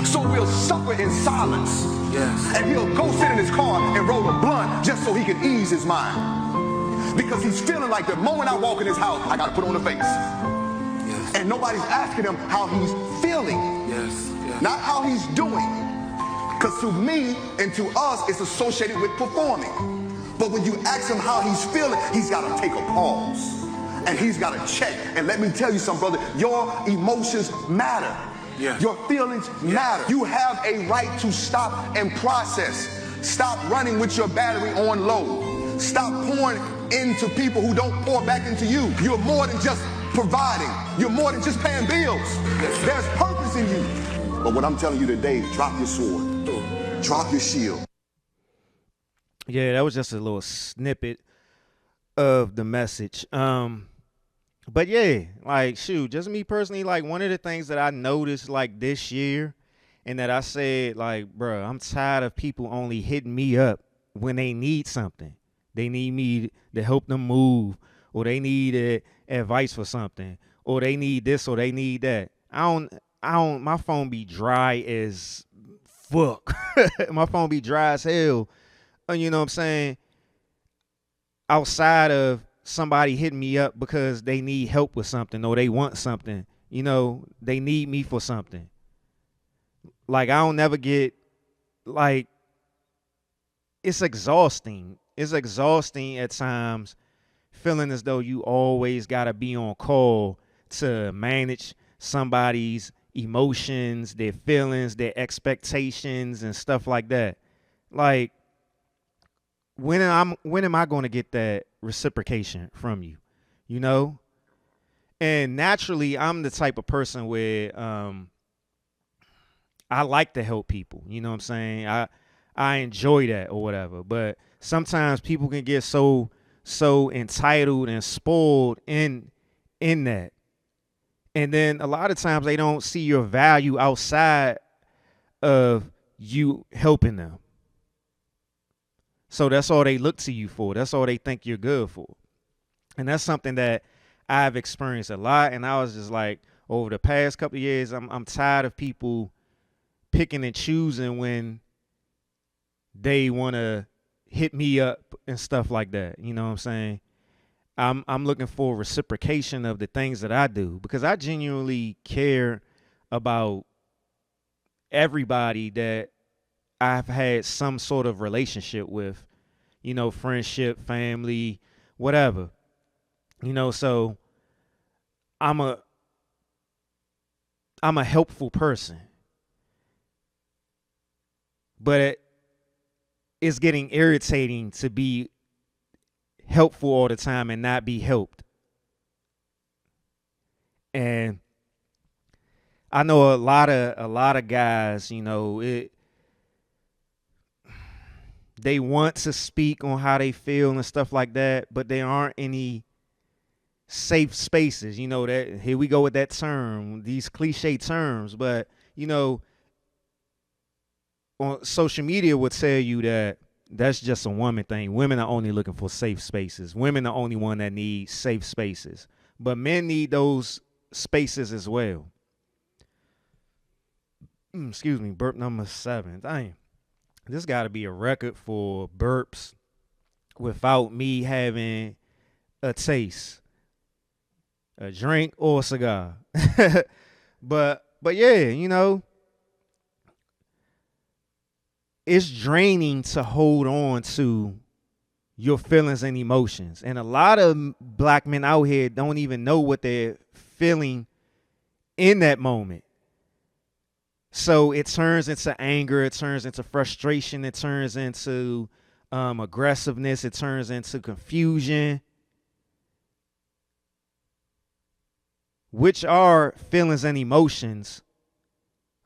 S6: So we'll suffer in silence. Yes. And he'll go sit in his car and roll a blunt just so he can ease his mind. Because he's feeling like the moment I walk in his house, I gotta put on a face. Yes. And nobody's asking him how he's feeling. Yes. Yes. Not how he's doing. Because to me and to us, it's associated with performing. But when you ask him how he's feeling, he's got to take a pause. And he's got to check. And let me tell you something, brother, your emotions matter. Yeah. Your feelings matter. You have a right to stop and process. Stop running with your battery on low. Stop pouring into people who don't pour back into you. You're more than just providing. You're more than just paying bills. There's purpose in you. But what I'm telling you today, drop your sword. Drop your shield.
S1: Yeah, that was just a little snippet of the message. But yeah, like, shoot, just me personally, like, one of the things that I noticed, like, this year, and that I said, like, bro, I'm tired of people only hitting me up when they need something. They need me to help them move, or they need advice for something, or they need this, or they need that. My phone be dry as fuck. My phone be dry as hell. You know what I'm saying? Outside of somebody hitting me up because they need help with something or they want something, you know, they need me for something. Like, I don't never get, like, it's exhausting. It's exhausting at times, feeling as though you always got to be on call to manage somebody's emotions, their feelings, their expectations, and stuff like that. Like, when am I going to get that reciprocation from you? You know? And naturally, I'm the type of person where I like to help people. You know what I'm saying? I enjoy that or whatever. But sometimes people can get so entitled and spoiled in that. And then a lot of times they don't see your value outside of you helping them. So that's all they look to you for. That's all they think you're good for. And that's something that I've experienced a lot. And I was just like, over the past couple of years, I'm tired of people picking and choosing when they want to hit me up and stuff like that. You know what I'm saying? I'm looking for reciprocation of the things that I do, because I genuinely care about everybody that I've had some sort of relationship with, you know, friendship, family, whatever. You know, so I'm a helpful person. But it's getting irritating to be helpful all the time and not be helped. And I know a lot of guys, you know, they want to speak on how they feel and stuff like that, but there aren't any safe spaces. You know, that here we go with that term, these cliche terms, but you know, on social media would tell you that that's just a woman thing. Women are only looking for safe spaces. Women are only one that need safe spaces. But men need those spaces as well. Excuse me, burp number 7. Dang. This got to be a record for burps without me having a taste, a drink, or a cigar. But yeah, you know, it's draining to hold on to your feelings and emotions. And a lot of black men out here don't even know what they're feeling in that moment. So it turns into anger, it turns into frustration, it turns into aggressiveness. It turns into confusion, which are feelings and emotions,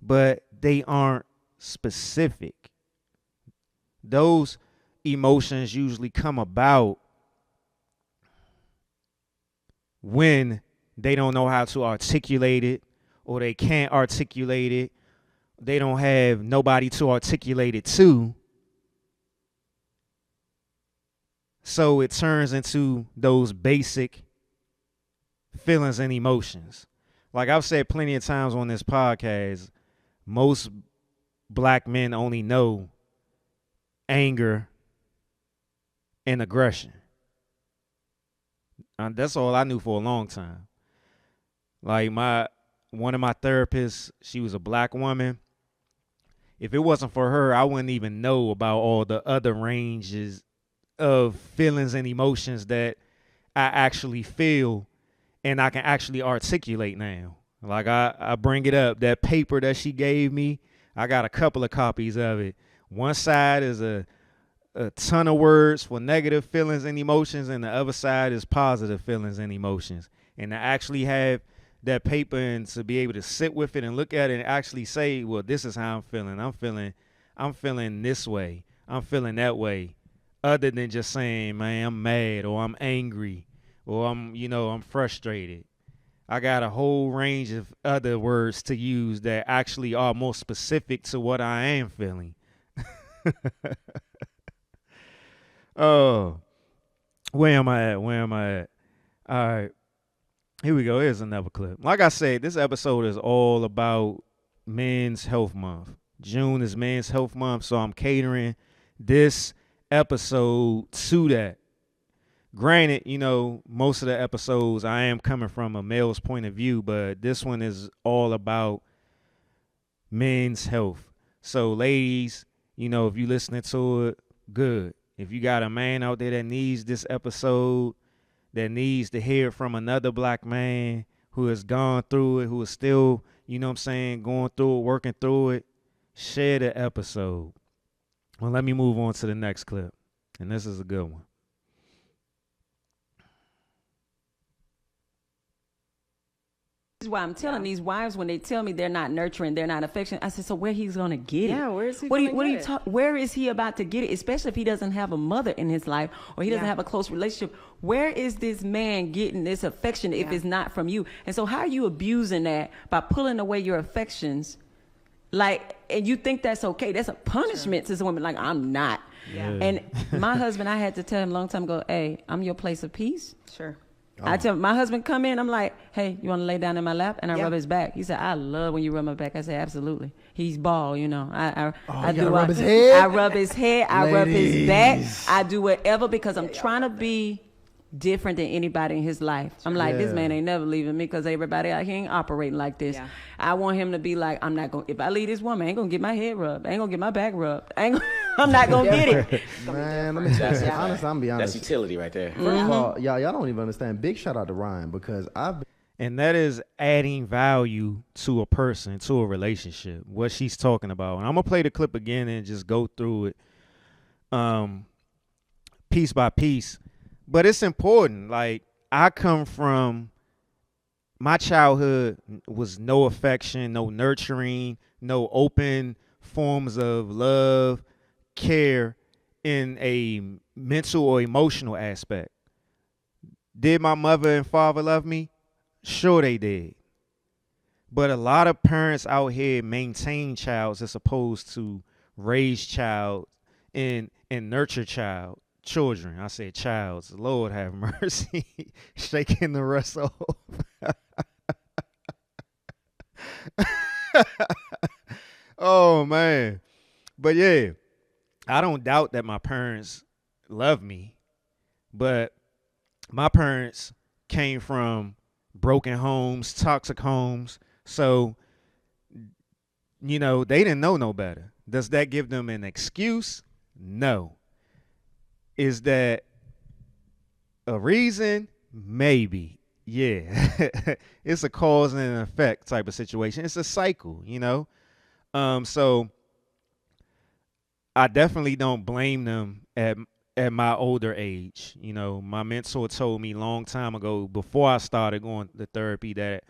S1: but they aren't specific. Those emotions usually come about when they don't know how to articulate it, or they can't articulate it. They don't have nobody to articulate it to. So it turns into those basic feelings and emotions. Like I've said plenty of times on this podcast, most black men only know anger and aggression. That's all I knew for a long time. Like one of my therapists, she was a black woman. If it wasn't for her, I wouldn't even know about all the other ranges of feelings and emotions that I actually feel and I can actually articulate now. Like I bring it up, that paper that she gave me, I got a couple of copies of it. One side is a ton of words for negative feelings and emotions, and the other side is positive feelings and emotions. And to actually have that paper and to be able to sit with it and look at it and actually say, well, this is how I'm feeling. I'm feeling this way. I'm feeling that way. Other than just saying, man, I'm mad or I'm angry or I'm frustrated. I got a whole range of other words to use that actually are more specific to what I am feeling. Oh, where am I at? All right. Here we go. Here's another clip. Like I said, this episode is all about Men's Health Month. June is Men's Health Month, so I'm catering this episode to that. Granted, most of the episodes I am coming from a male's point of view, but this one is all about men's health. So ladies, if you're listening to it, good. If you got a man out there that needs this episode, that needs to hear from another black man who has gone through it, who is still, going through it, working through it, share the episode. Well, let me move on to the next clip. And this is a good one.
S7: This is why I'm telling these wives when they tell me they're not nurturing, they're not affectionate. I said, so where he's gonna get it?
S8: Yeah, where is he?
S7: Where is he about to get it? Especially if he doesn't have a mother in his life or he doesn't have a close relationship. Where is this man getting this affection if it's not from you? And so how are you abusing that by pulling away your affections? And you think that's okay? That's a punishment to some women. Like, I'm not. Yeah. And my husband, I had to tell him a long time ago, hey, I'm your place of peace.
S8: Sure.
S7: I tell my husband come in, I'm like, hey, you want to lay down in my lap? And I rub his back. He said, I love when you rub my back. I said, absolutely. He's bald, I
S9: rub his head?
S7: I rub his head. I rub his back. I do whatever because I'm trying to be different than anybody in his life. I'm like, this man ain't never leaving me because everybody out here ain't operating like this. Yeah. I want him to be like, I'm not going to, if I leave this woman, I ain't going to get my head rubbed. I ain't going to get my back rubbed. I'm not going to get it.
S9: Man, let me tell you, honestly, I'm going to be honest.
S10: That's utility right there.
S9: First of all, y'all don't even understand. Big shout out to Ryan because
S1: and that is adding value to a person, to a relationship, what she's talking about. And I'm going to play the clip again and just go through it piece by piece. But it's important. Like, I come from, my childhood was no affection, no nurturing, no open forms of love, care in a mental or emotional aspect. Did my mother and father love me? Sure they did. But a lot of parents out here maintain childs as opposed to raise child and nurture children. I said childs. Lord have mercy. Shaking the rest off. Oh, man. But yeah, I don't doubt that my parents love me. But my parents came from broken homes, toxic homes. So, they didn't know no better. Does that give them an excuse? No. Is that a reason? Maybe. Yeah. It's a cause and an effect type of situation. It's a cycle, So I definitely don't blame them at my older age. You know, my mentor told me long time ago before I started going to therapy that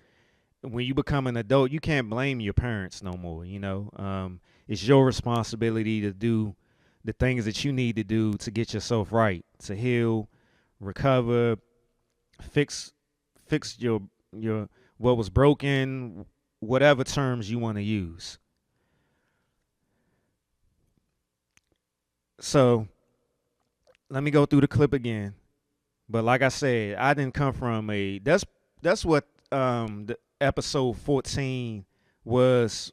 S1: when you become an adult, you can't blame your parents no more. You know, it's your responsibility to do the things that you need to do to get yourself right, to heal, recover, fix your what was broken, whatever terms you want to use. So let me go through the clip again. But like I said, I didn't come from a that's what the episode 14 was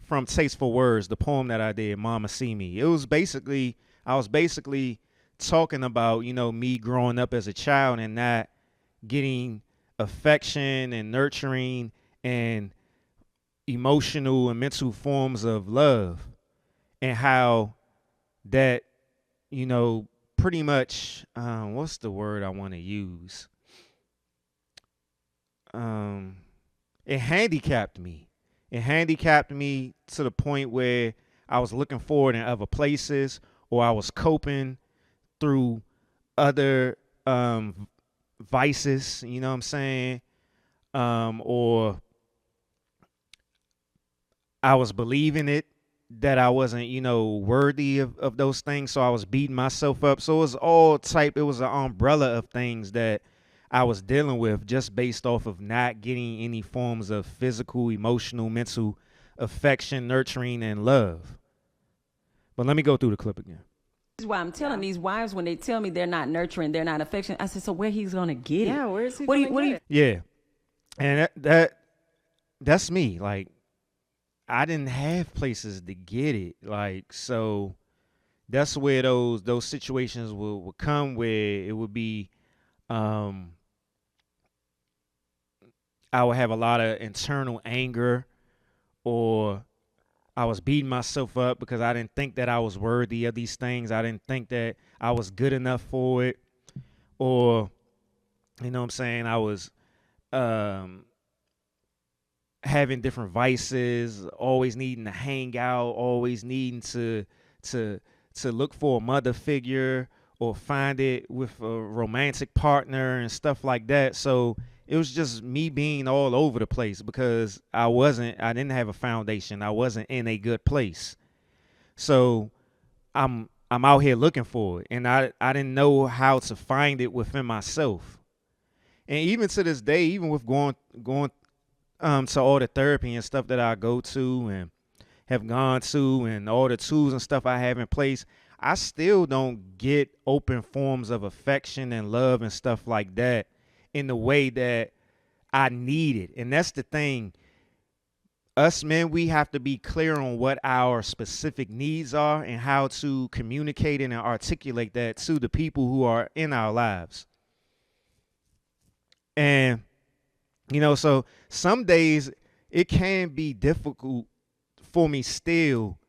S1: from Tasteful Words, the poem that I did, Mama See Me. It was basically I was basically talking about, you know, me growing up as a child and not getting affection and nurturing and emotional and mental forms of love, and how that, you know, pretty much what's the word I want to use? It handicapped me. It handicapped me to the point where I was looking forward in other places, or I was coping through other vices, you know what I'm saying? Or I was believing it that I wasn't, you know, worthy of those things. So I was beating myself up. So it was all type, it was an umbrella of things that I was dealing with just based off of not getting any forms of physical, emotional, mental affection, nurturing, and love. But let me go through the clip again.
S7: This is why I'm telling these wives when they tell me they're not nurturing, they're not affectionate. I said, so where he's gonna get it?
S8: Yeah, where is he
S7: What do
S8: gonna
S7: you,
S8: get it?
S1: Yeah. And that's me. Like, I didn't have places to get it. Like, so that's where those situations will come where it would be I would have a lot of internal anger, or I was beating myself up because I didn't think that I was worthy of these things. I didn't think that I was good enough for it. Or, you know what I'm saying, I was having different vices, always needing to hang out, always needing to look for a mother figure or find it with a romantic partner and stuff like that. So it was just me being all over the place because I didn't have a foundation. I wasn't in a good place. So I'm out here looking for it, and I didn't know how to find it within myself. And even to this day, even with going to all the therapy and stuff that I go to and have gone to, and all the tools and stuff I have in place, I still don't get open forms of affection and love and stuff like that in the way that I need it. And that's the thing. Us men, we have to be clear on what our specific needs are and how to communicate and articulate that to the people who are in our lives. And, you know, so some days it can be difficult for me still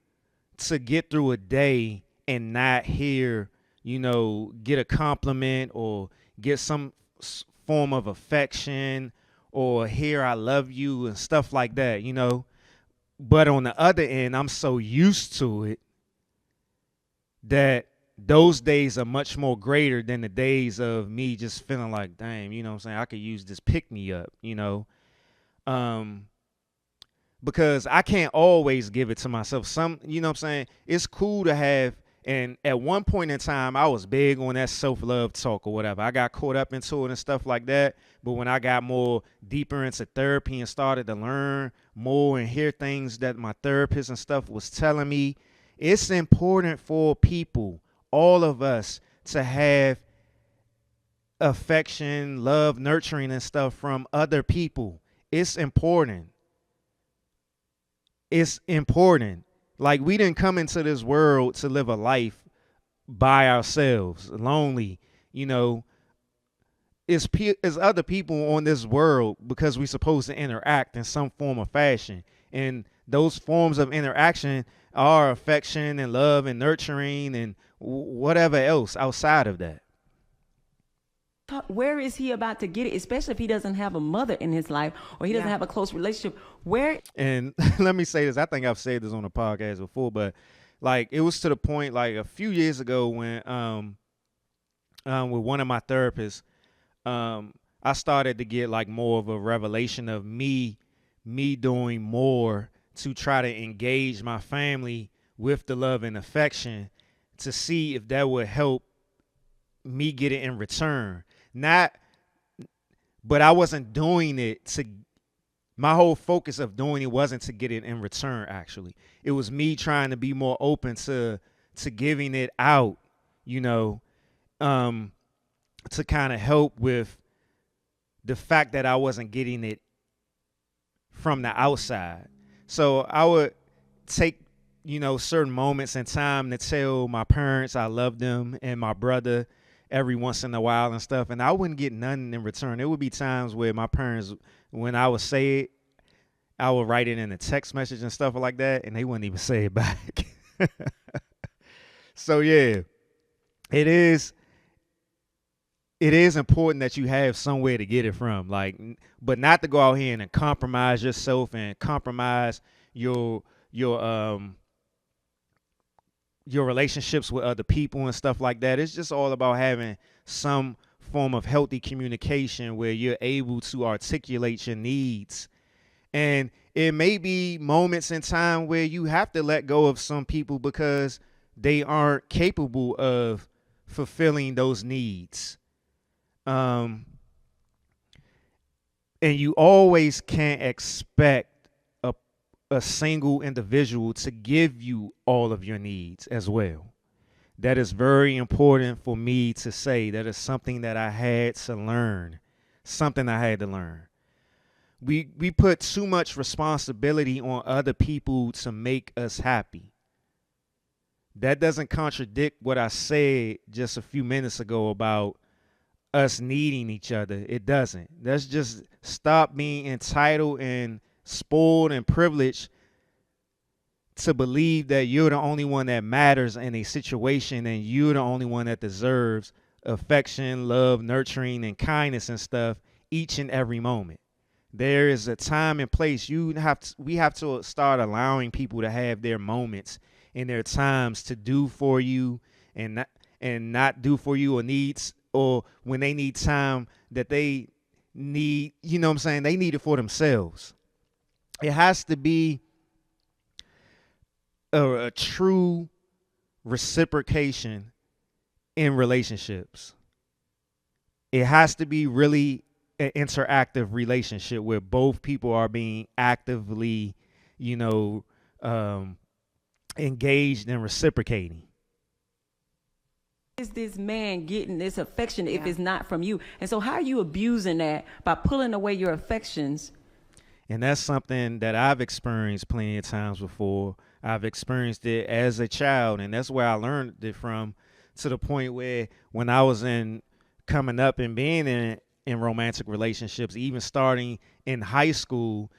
S1: to get through a day and not hear, you know, get a compliment or get some form of affection or hear I love you and stuff like that, you know. But on the other end, I'm so used to it that those days are much more greater than the days of me just feeling like, damn, you know what I'm saying, I could use this pick me up, you know. Because I can't always give it to myself. Some, you know what I'm saying, it's cool to have. And at one point in time, I was big on that self-love talk or whatever. I got caught up into it and stuff like that. But when I got more deeper into therapy and started to learn more and hear things that my therapist and stuff was telling me, it's important for people, all of us, to have affection, love, nurturing and stuff from other people. It's important. It's important. Like, we didn't come into this world to live a life by ourselves, lonely. You know, it's other people on this world because we're supposed to interact in some form of fashion. And those forms of interaction are affection and love and nurturing and whatever else outside of that.
S7: Where is he about to get it, especially if he doesn't have a mother in his life or he doesn't have a close relationship? Where?
S1: And let me say this. I think I've said this on the podcast before, but Like it was to the point like a few years ago when with one of my therapists, I started to get like more of a revelation of me doing more to try to engage my family with the love and affection to see if that would help me get it in return. Not, but I wasn't doing it to, my whole focus of doing it wasn't to get it in return, actually. It was me trying to be more open to giving it out, you know, to kind of help with the fact that I wasn't getting it from the outside. So I would take, you know, certain moments in time to tell my parents I love them and my brother every once in a while and stuff. And I wouldn't get nothing in return. There would be times where my parents, when I would say it, I would write it in a text message and stuff like that, and they wouldn't even say it back. So yeah, it is important that you have somewhere to get it from, like, but not to go out here and compromise yourself and compromise your relationships with other people and stuff like that. It's just all about having some form of healthy communication where you're able to articulate your needs. And it may be moments in time where you have to let go of some people because they aren't capable of fulfilling those needs. And you always can't expect a single individual to give you all of your needs as well. That is very important for me to say. That is something that I had to learn. Something I had to learn. We put too much responsibility on other people to make us happy. That doesn't contradict what I said just a few minutes ago about us needing each other. It doesn't. Let's just stop being entitled and spoiled and privileged to believe that you're the only one that matters in a situation and you're the only one that deserves affection, love, nurturing, and kindness and stuff each and every moment. There is a time and place. We have to start allowing people to have their moments and their times to do for you and not do for you, or when they need time that they need, you know what I'm saying? They need it for themselves. It has to be a true reciprocation in relationships. It has to be really an interactive relationship where both people are being actively, engaged and reciprocating.
S7: Is this man getting this affection if it's not from you? And so how are you abusing that by pulling away your affections?
S1: And that's something that I've experienced plenty of times before. I've experienced it as a child, and that's where I learned it from, to the point where when I was coming up and being in romantic relationships, even starting in high school,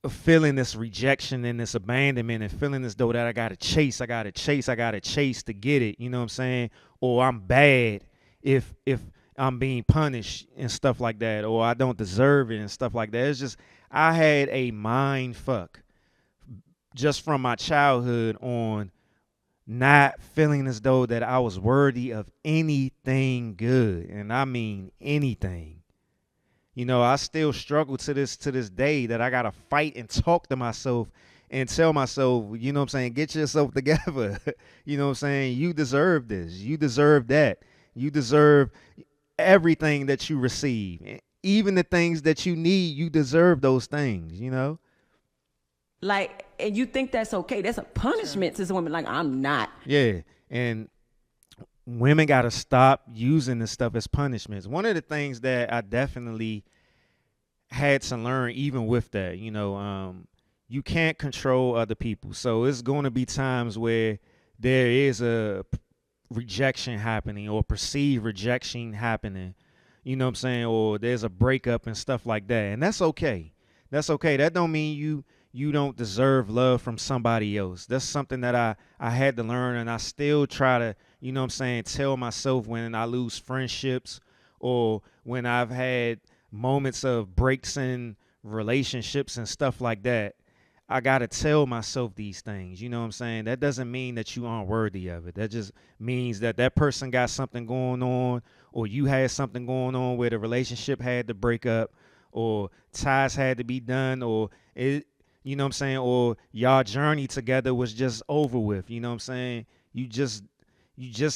S1: feeling this rejection and this abandonment and feeling as though that I gotta chase to get it, you know what I'm saying? Or I'm bad if I'm being punished and stuff like that, or I don't deserve it and stuff like that. It's just, I had a mind fuck just from my childhood on not feeling as though that I was worthy of anything good. And I mean anything. I still struggle to this day that I got to fight and talk to myself and tell myself, you know what I'm saying, get yourself together. You know what I'm saying? You deserve this. You deserve that. You deserve everything that you receive. Even the things that you need, you deserve those things,
S7: Like, and you think that's okay? That's a punishment to some women. Like, I'm not.
S1: Yeah, and women got to stop using this stuff as punishments. One of the things that I definitely had to learn, even with that, you can't control other people. So it's going to be times where there is a rejection happening or perceived rejection happening, you know what I'm saying? Or there's a breakup and stuff like that. And that's okay. That's okay. That don't mean you don't deserve love from somebody else. That's something that I had to learn, and I still try to, you know what I'm saying, tell myself when I lose friendships or when I've had moments of breaks in relationships and stuff like that. I gotta tell myself these things. You know what I'm saying? That doesn't mean that you aren't worthy of it. That just means that that person got something going on, or you had something going on where the relationship had to break up, or ties had to be done, or it, you know what I'm saying, or y'all journey together was just over with. You know what I'm saying? You just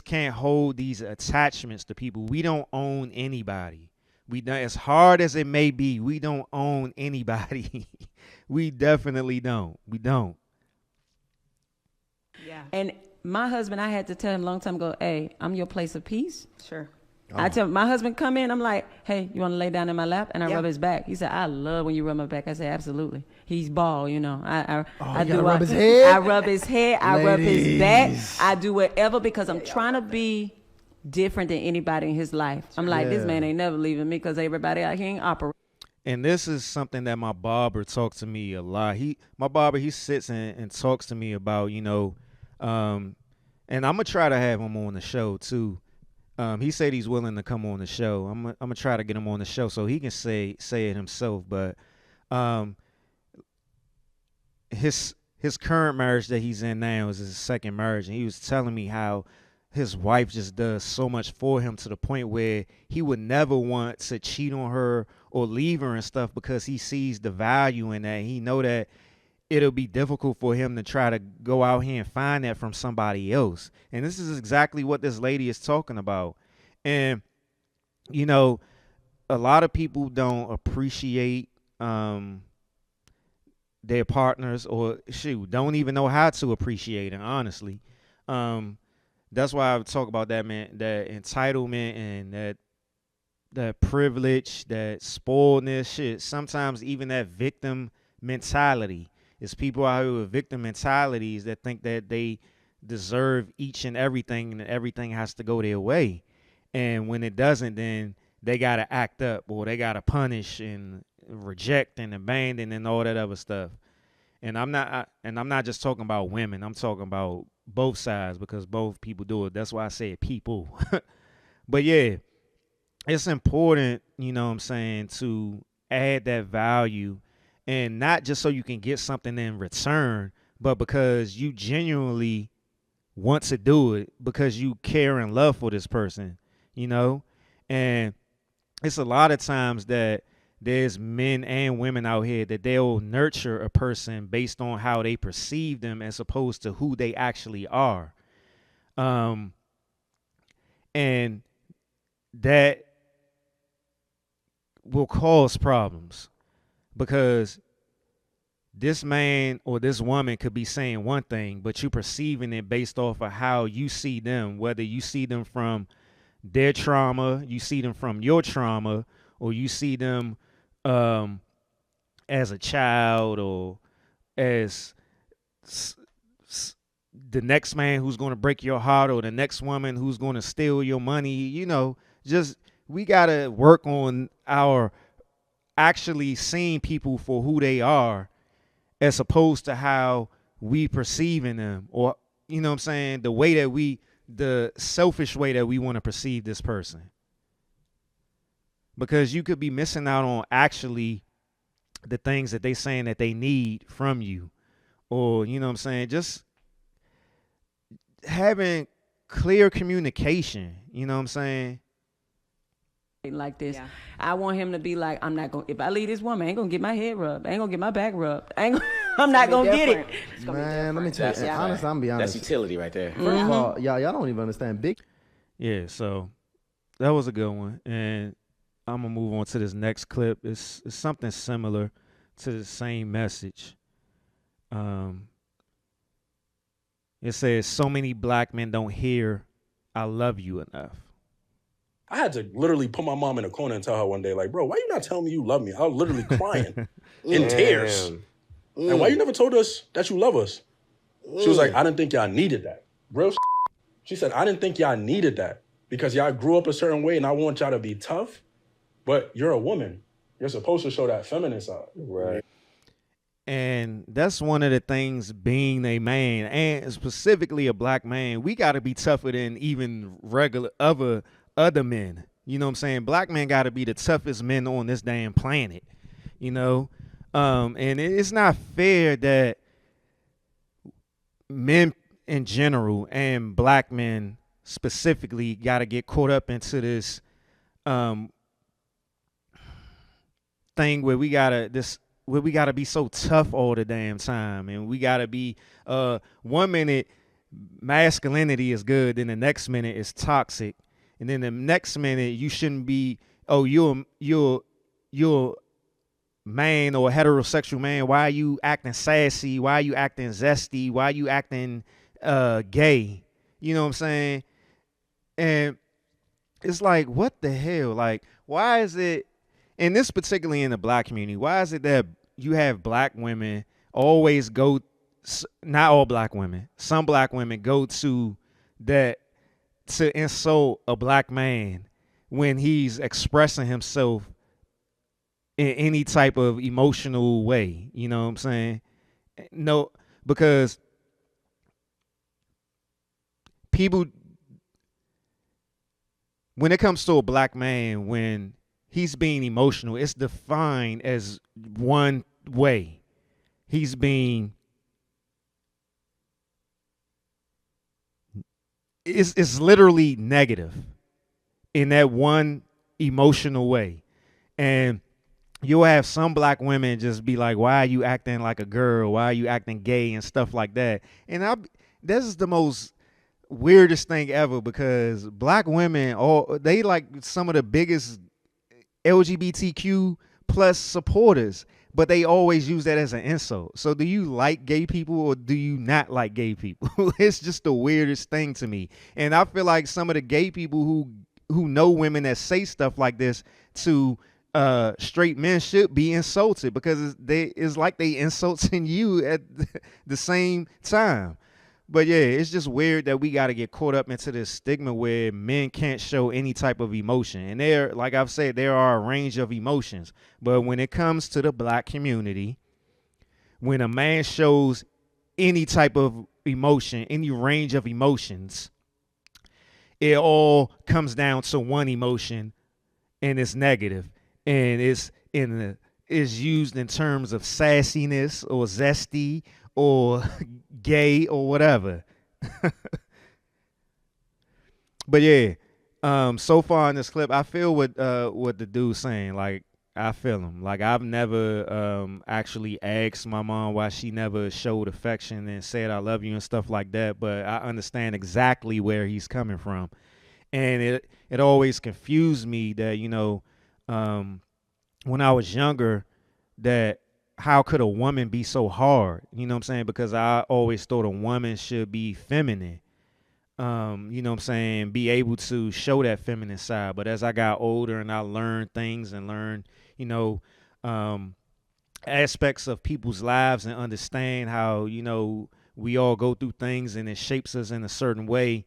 S1: can't hold these attachments to people. We don't own anybody. We don't, as hard as it may be, we don't own anybody. We definitely don't. We don't.
S7: Yeah. And my husband, I had to tell him a long time ago, hey, I'm your place of peace.
S8: Sure.
S7: I tell my husband come in, I'm like, hey, you want to lay down in my lap? And I rub his back. He said, I love when you rub my back. I said, absolutely. He's bald, you know. I do
S9: rub his head?
S7: I rub his head. I rub his back. I do whatever because I'm trying to be different than anybody in his life. I'm like, this man ain't never leaving me because everybody out here ain't operating.
S1: And this is something that my barber talks to me a lot. My barber, he sits and talks to me about, you know, and I'm gonna try to have him on the show too. He said he's willing to come on the show. I'm gonna try to get him on the show so he can say it himself. But his current marriage that he's in now is his second marriage, and he was telling me how his wife just does so much for him to the point where he would never want to cheat on her or leave her and stuff because he sees the value in that. He know that it'll be difficult for him to try to go out here and find that from somebody else. And this is exactly what this lady is talking about. And, you know, a lot of people don't appreciate their partners, or don't even know how to appreciate it, honestly. That's why I would talk about that, man, that entitlement and that privilege, that spoiledness, shit. Sometimes even that victim mentality. It's people out here with victim mentalities that think that they deserve each and everything and everything has to go their way. And when it doesn't, then they got to act up or they got to punish and reject and abandon and all that other stuff. And I'm not just talking about women. I'm talking about both sides because both people do it. That's why I say people. But yeah, it's important, you know what I'm saying, to add that value, and not just so you can get something in return, but because you genuinely want to do it because you care and love for this person, you know? And it's a lot of times that there's men and women out here that they'll nurture a person based on how they perceive them as opposed to who they actually are. And that will cause problems because this man or this woman could be saying one thing, but you perceiving it based off of how you see them, whether you see them from their trauma, you see them from your trauma, or you see them as a child or as the next man who's going to break your heart or the next woman who's going to steal your money. You know, just we got to work on our actually seeing people for who they are as opposed to how we perceiving them, or, you know what I'm saying, the selfish way that we want to perceive this person. Because you could be missing out on actually the things that they saying that they need from you. Or, you know what I'm saying, just having clear communication, you know what I'm saying?
S7: Like this. Yeah. I want him to be like, I'm not going to, if I leave this woman, I ain't going to get my head rubbed. I ain't going to get my back rubbed. I'm not going to get it.
S9: Man, let me tell you, honestly, I'm going to be honest.
S8: That's utility right there.
S9: First of all, y'all don't even understand big.
S1: Yeah, so that was a good one. And I'm going to move on to this next clip. It's something similar to the same message. It says, so many black men don't hear I love you enough.
S10: I had to literally put my mom in a corner and tell her one day, like, bro, why you not telling me you love me? I was literally crying in tears. And why you never told us that you love us? She was like, I didn't think y'all needed that. Real She said, I didn't think y'all needed that because y'all grew up a certain way and I want y'all to be tough, but you're a woman. You're supposed to show that feminine side. Right.
S1: And that's one of the things being a man, and specifically a black man, we got to be tougher than even regular other men. You know what I'm saying? Black men got to be the toughest men on this damn planet. You know, And it's not fair that men in general and black men specifically got to get caught up into this um, thing where we gotta be so tough all the damn time, and we gotta be 1 minute masculinity is good, then the next minute is toxic, and then the next minute you shouldn't be. Oh, you're man or a heterosexual man. Why are you acting sassy? Why are you acting zesty? Why are you acting gay? You know what I'm saying? And it's like, what the hell? Like, why is it, and this particularly in the black community, why is it that you have black women always go, not all black women, some black women go to that to insult a black man when he's expressing himself in any type of emotional way? You know what I'm saying? No, because people, when it comes to a black man, when he's being emotional, it's defined as one way. He's being, it's literally negative in that one emotional way. And you'll have some black women just be like, why are you acting like a girl? Why are you acting gay and stuff like that? And this is the most weirdest thing ever, because black women, they like some of the biggest LGBTQ plus supporters, but they always use that as an insult. So do you like gay people or do you not like gay people? It's just the weirdest thing to me. And I feel like some of the gay people who know women that say stuff like this to straight men should be insulted, because it's like they insulting you at the same time. But yeah, it's just weird that we got to get caught up into this stigma where men can't show any type of emotion. And there, like I've said, there are a range of emotions. But when it comes to the black community, when a man shows any type of emotion, any range of emotions, it all comes down to one emotion, and it's negative. And it's used in terms of sassiness or zesty or gay or whatever. But yeah, so far in this clip, I feel what the dude's saying. Like, I feel him. Like, I've never actually asked my mom why she never showed affection and said I love you and stuff like that, but I understand exactly where he's coming from. And it always confused me that, when I was younger, that how could a woman be so hard? You know what I'm saying? Because I always thought a woman should be feminine. You know what I'm saying? Be able to show that feminine side. But as I got older and I learned things and learned, aspects of people's lives and understand how, we all go through things and it shapes us in a certain way.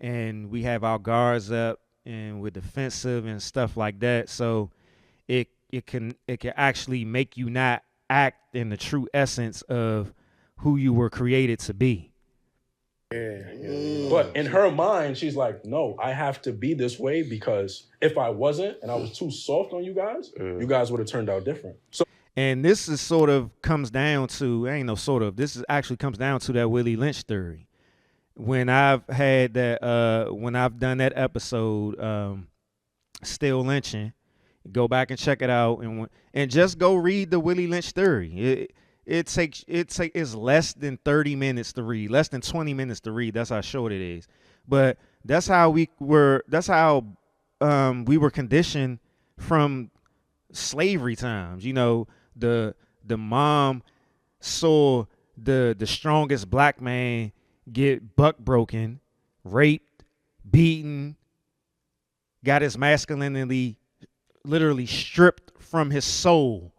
S1: And we have our guards up and we're defensive and stuff like that. So it can actually make you not act in the true essence of who you were created to be.
S10: Yeah. But in her mind, she's like, no, I have to be this way, because if I wasn't and I was too soft on you guys would have turned out different. So,
S1: and this is sort of comes down to, this is actually comes down to that Willie Lynch theory. When I've had that, when I've done that episode, Still Lynching, go back and check it out, and just go read the Willie Lynch theory. It's less than 30 minutes to read, less than 20 minutes to read. That's how short it is. But that's how we were conditioned from slavery times. The mom saw the strongest black man get buck broken, raped, beaten, got his masculinity literally stripped from his soul.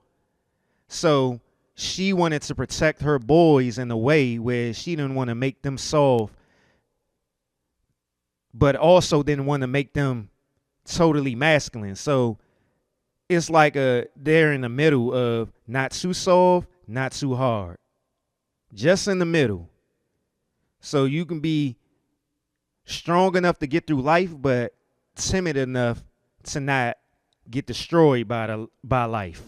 S1: So she wanted to protect her boys in a way where she didn't want to make them soft, but also didn't want to make them totally masculine. So it's like they're in the middle of not too soft, not too hard, just in the middle. So you can be strong enough to get through life, but timid enough to not get destroyed by life.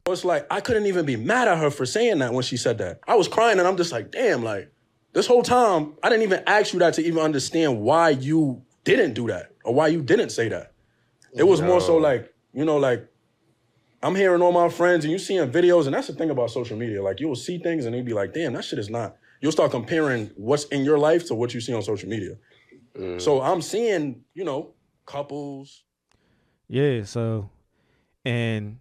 S10: It's like, I couldn't even be mad at her for saying that when she said that. I was crying and I'm just like, damn, like, this whole time, I didn't even ask you that to even understand why you didn't do that or why you didn't say that. It was more so like, you know, like, I'm hearing all my friends and you seeing videos, and that's the thing about social media. Like, you will see things and you'll be like, damn, that shit is not. You'll start comparing what's in your life to what you see on social media. So I'm seeing, you know, couples.
S1: Yeah, so, and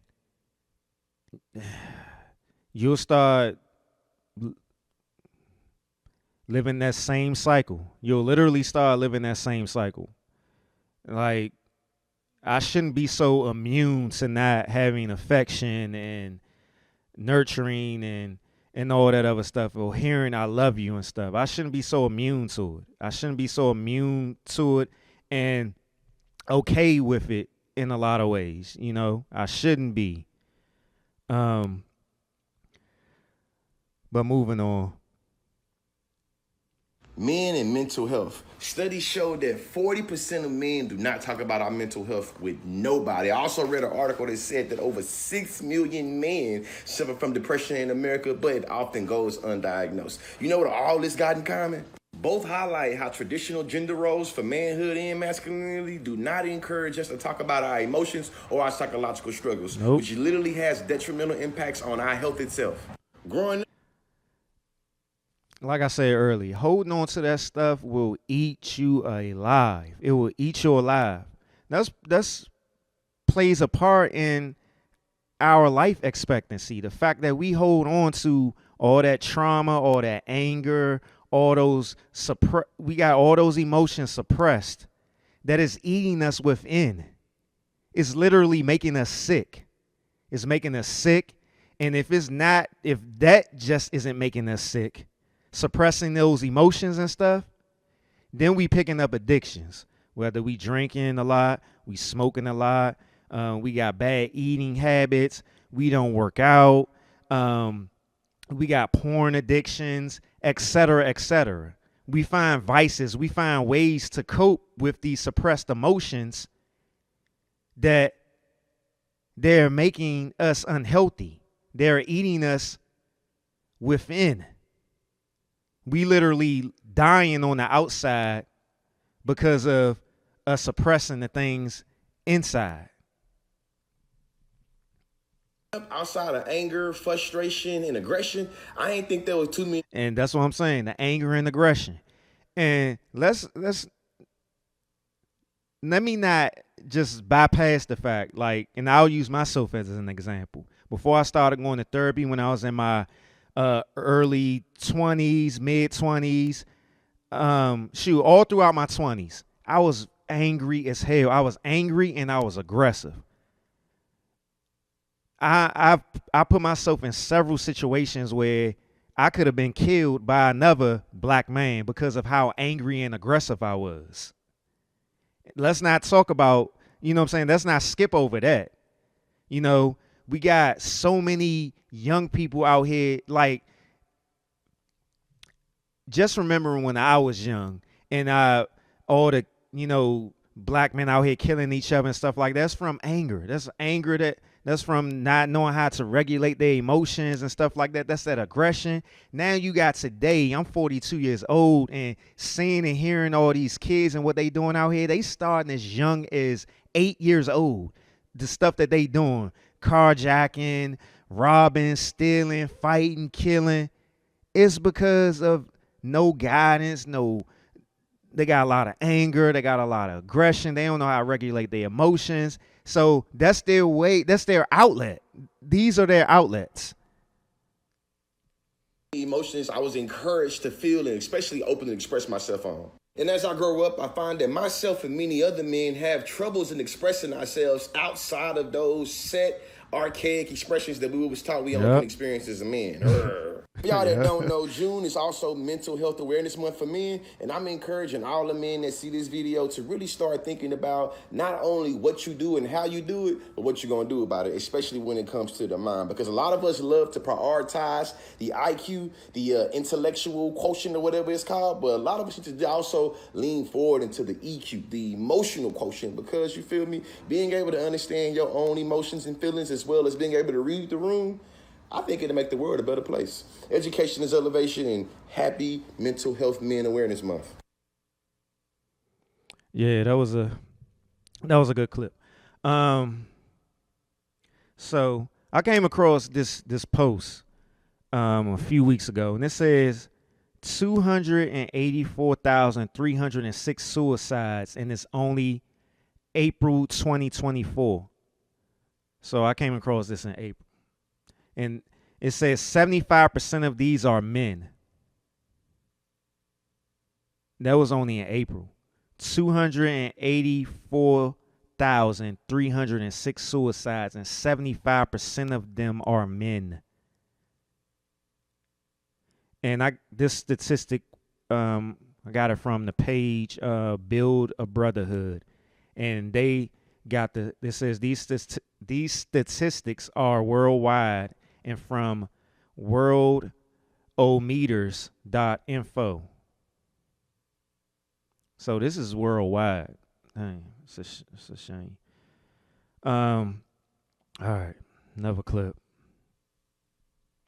S1: you'll start living that same cycle. You'll literally start living that same cycle. Like, I shouldn't be so immune to not having affection and nurturing and all that other stuff, or hearing I love you and stuff. I shouldn't be so immune to it. I shouldn't be so immune to it and okay with it in a lot of ways. You know, I shouldn't be. But moving on.
S8: Men and mental health. Studies show that 40% of men do not talk about our mental health with nobody. I also read an article that said that over 6 million men suffer from depression in America, but it often goes undiagnosed. You know what all this got in common? Both highlight how traditional gender roles for manhood and masculinity do not encourage us to talk about our emotions or our psychological struggles, which literally has detrimental impacts on our health itself. Growing up,
S1: like I said earlier, holding on to that stuff will eat you alive. It will eat you alive. That's plays a part in our life expectancy. The fact that we hold on to all that trauma, all that anger, all those we got all those emotions suppressed, that is eating us within. It's literally making us sick. It's making us sick. And if that just isn't making us sick, suppressing those emotions and stuff, then we picking up addictions. Whether we drinking a lot, we smoking a lot, we got bad eating habits, we don't work out, we got porn addictions, etc., etc. We find vices, we find ways to cope with these suppressed emotions that they're making us unhealthy. They're eating us within. We literally dying on the outside because of us suppressing the things inside.
S8: outside of anger, frustration, and aggression, I ain't think there was too many.
S1: And that's what I'm saying, the anger and aggression. And let me not just bypass the fact, like, and I'll use myself as an example. Before I started going to therapy, when I was in my early 20s, mid 20s, all throughout my 20s, I was angry as hell. I was angry and I was aggressive. I put myself in several situations where I could have been killed by another black man because of how angry and aggressive I was. Let's not talk about, you know what I'm saying? Let's not skip over that. You know, we got so many young people out here, like, just remembering when I was young and all the, you know, black men out here killing each other and stuff like that. That's from anger. That's anger that's from not knowing how to regulate their emotions and stuff like that. That's that aggression. Now you got today, I'm 42 years old, and seeing and hearing all these kids and what they doing out here, they starting as young as 8 years old. The stuff that they doing, carjacking, robbing, stealing, fighting, killing, it's because of no guidance, they got a lot of anger, they got a lot of aggression, they don't know how to regulate their emotions. So that's their way, that's their outlet. These are their outlets.
S8: Emotions I was encouraged to feel and especially open and express myself on. And as I grow up, I find that myself and many other men have troubles in expressing ourselves outside of those set archaic expressions that we was taught we only can experience as a man. For y'all that don't know, June is also Mental Health Awareness Month for men, and I'm encouraging all the men that see this video to really start thinking about not only what you do and how you do it, but what you're going to do about it, especially when it comes to the mind. Because a lot of us love to prioritize the IQ, the intellectual quotient or whatever it's called, but a lot of us need to also lean forward into the EQ, the emotional quotient, because you feel me, being able to understand your own emotions and feelings as well as being able to read the room, I think it'll make the world a better place. Education is elevation, and happy Mental Health Men Awareness Month.
S1: Yeah, that was a good clip. So I came across this post a few weeks ago, and it says 284,306 suicides, and it's only April 2024. So I came across this in April, and it says 75% of these are men. That was only in April. 284,306 suicides, and 75% of them are men. And this statistic, I got it from the page Build a Brotherhood, and they got it says these statistics are worldwide and from worldometers.info. So this is worldwide. Dang, it's a shame. All right, another clip.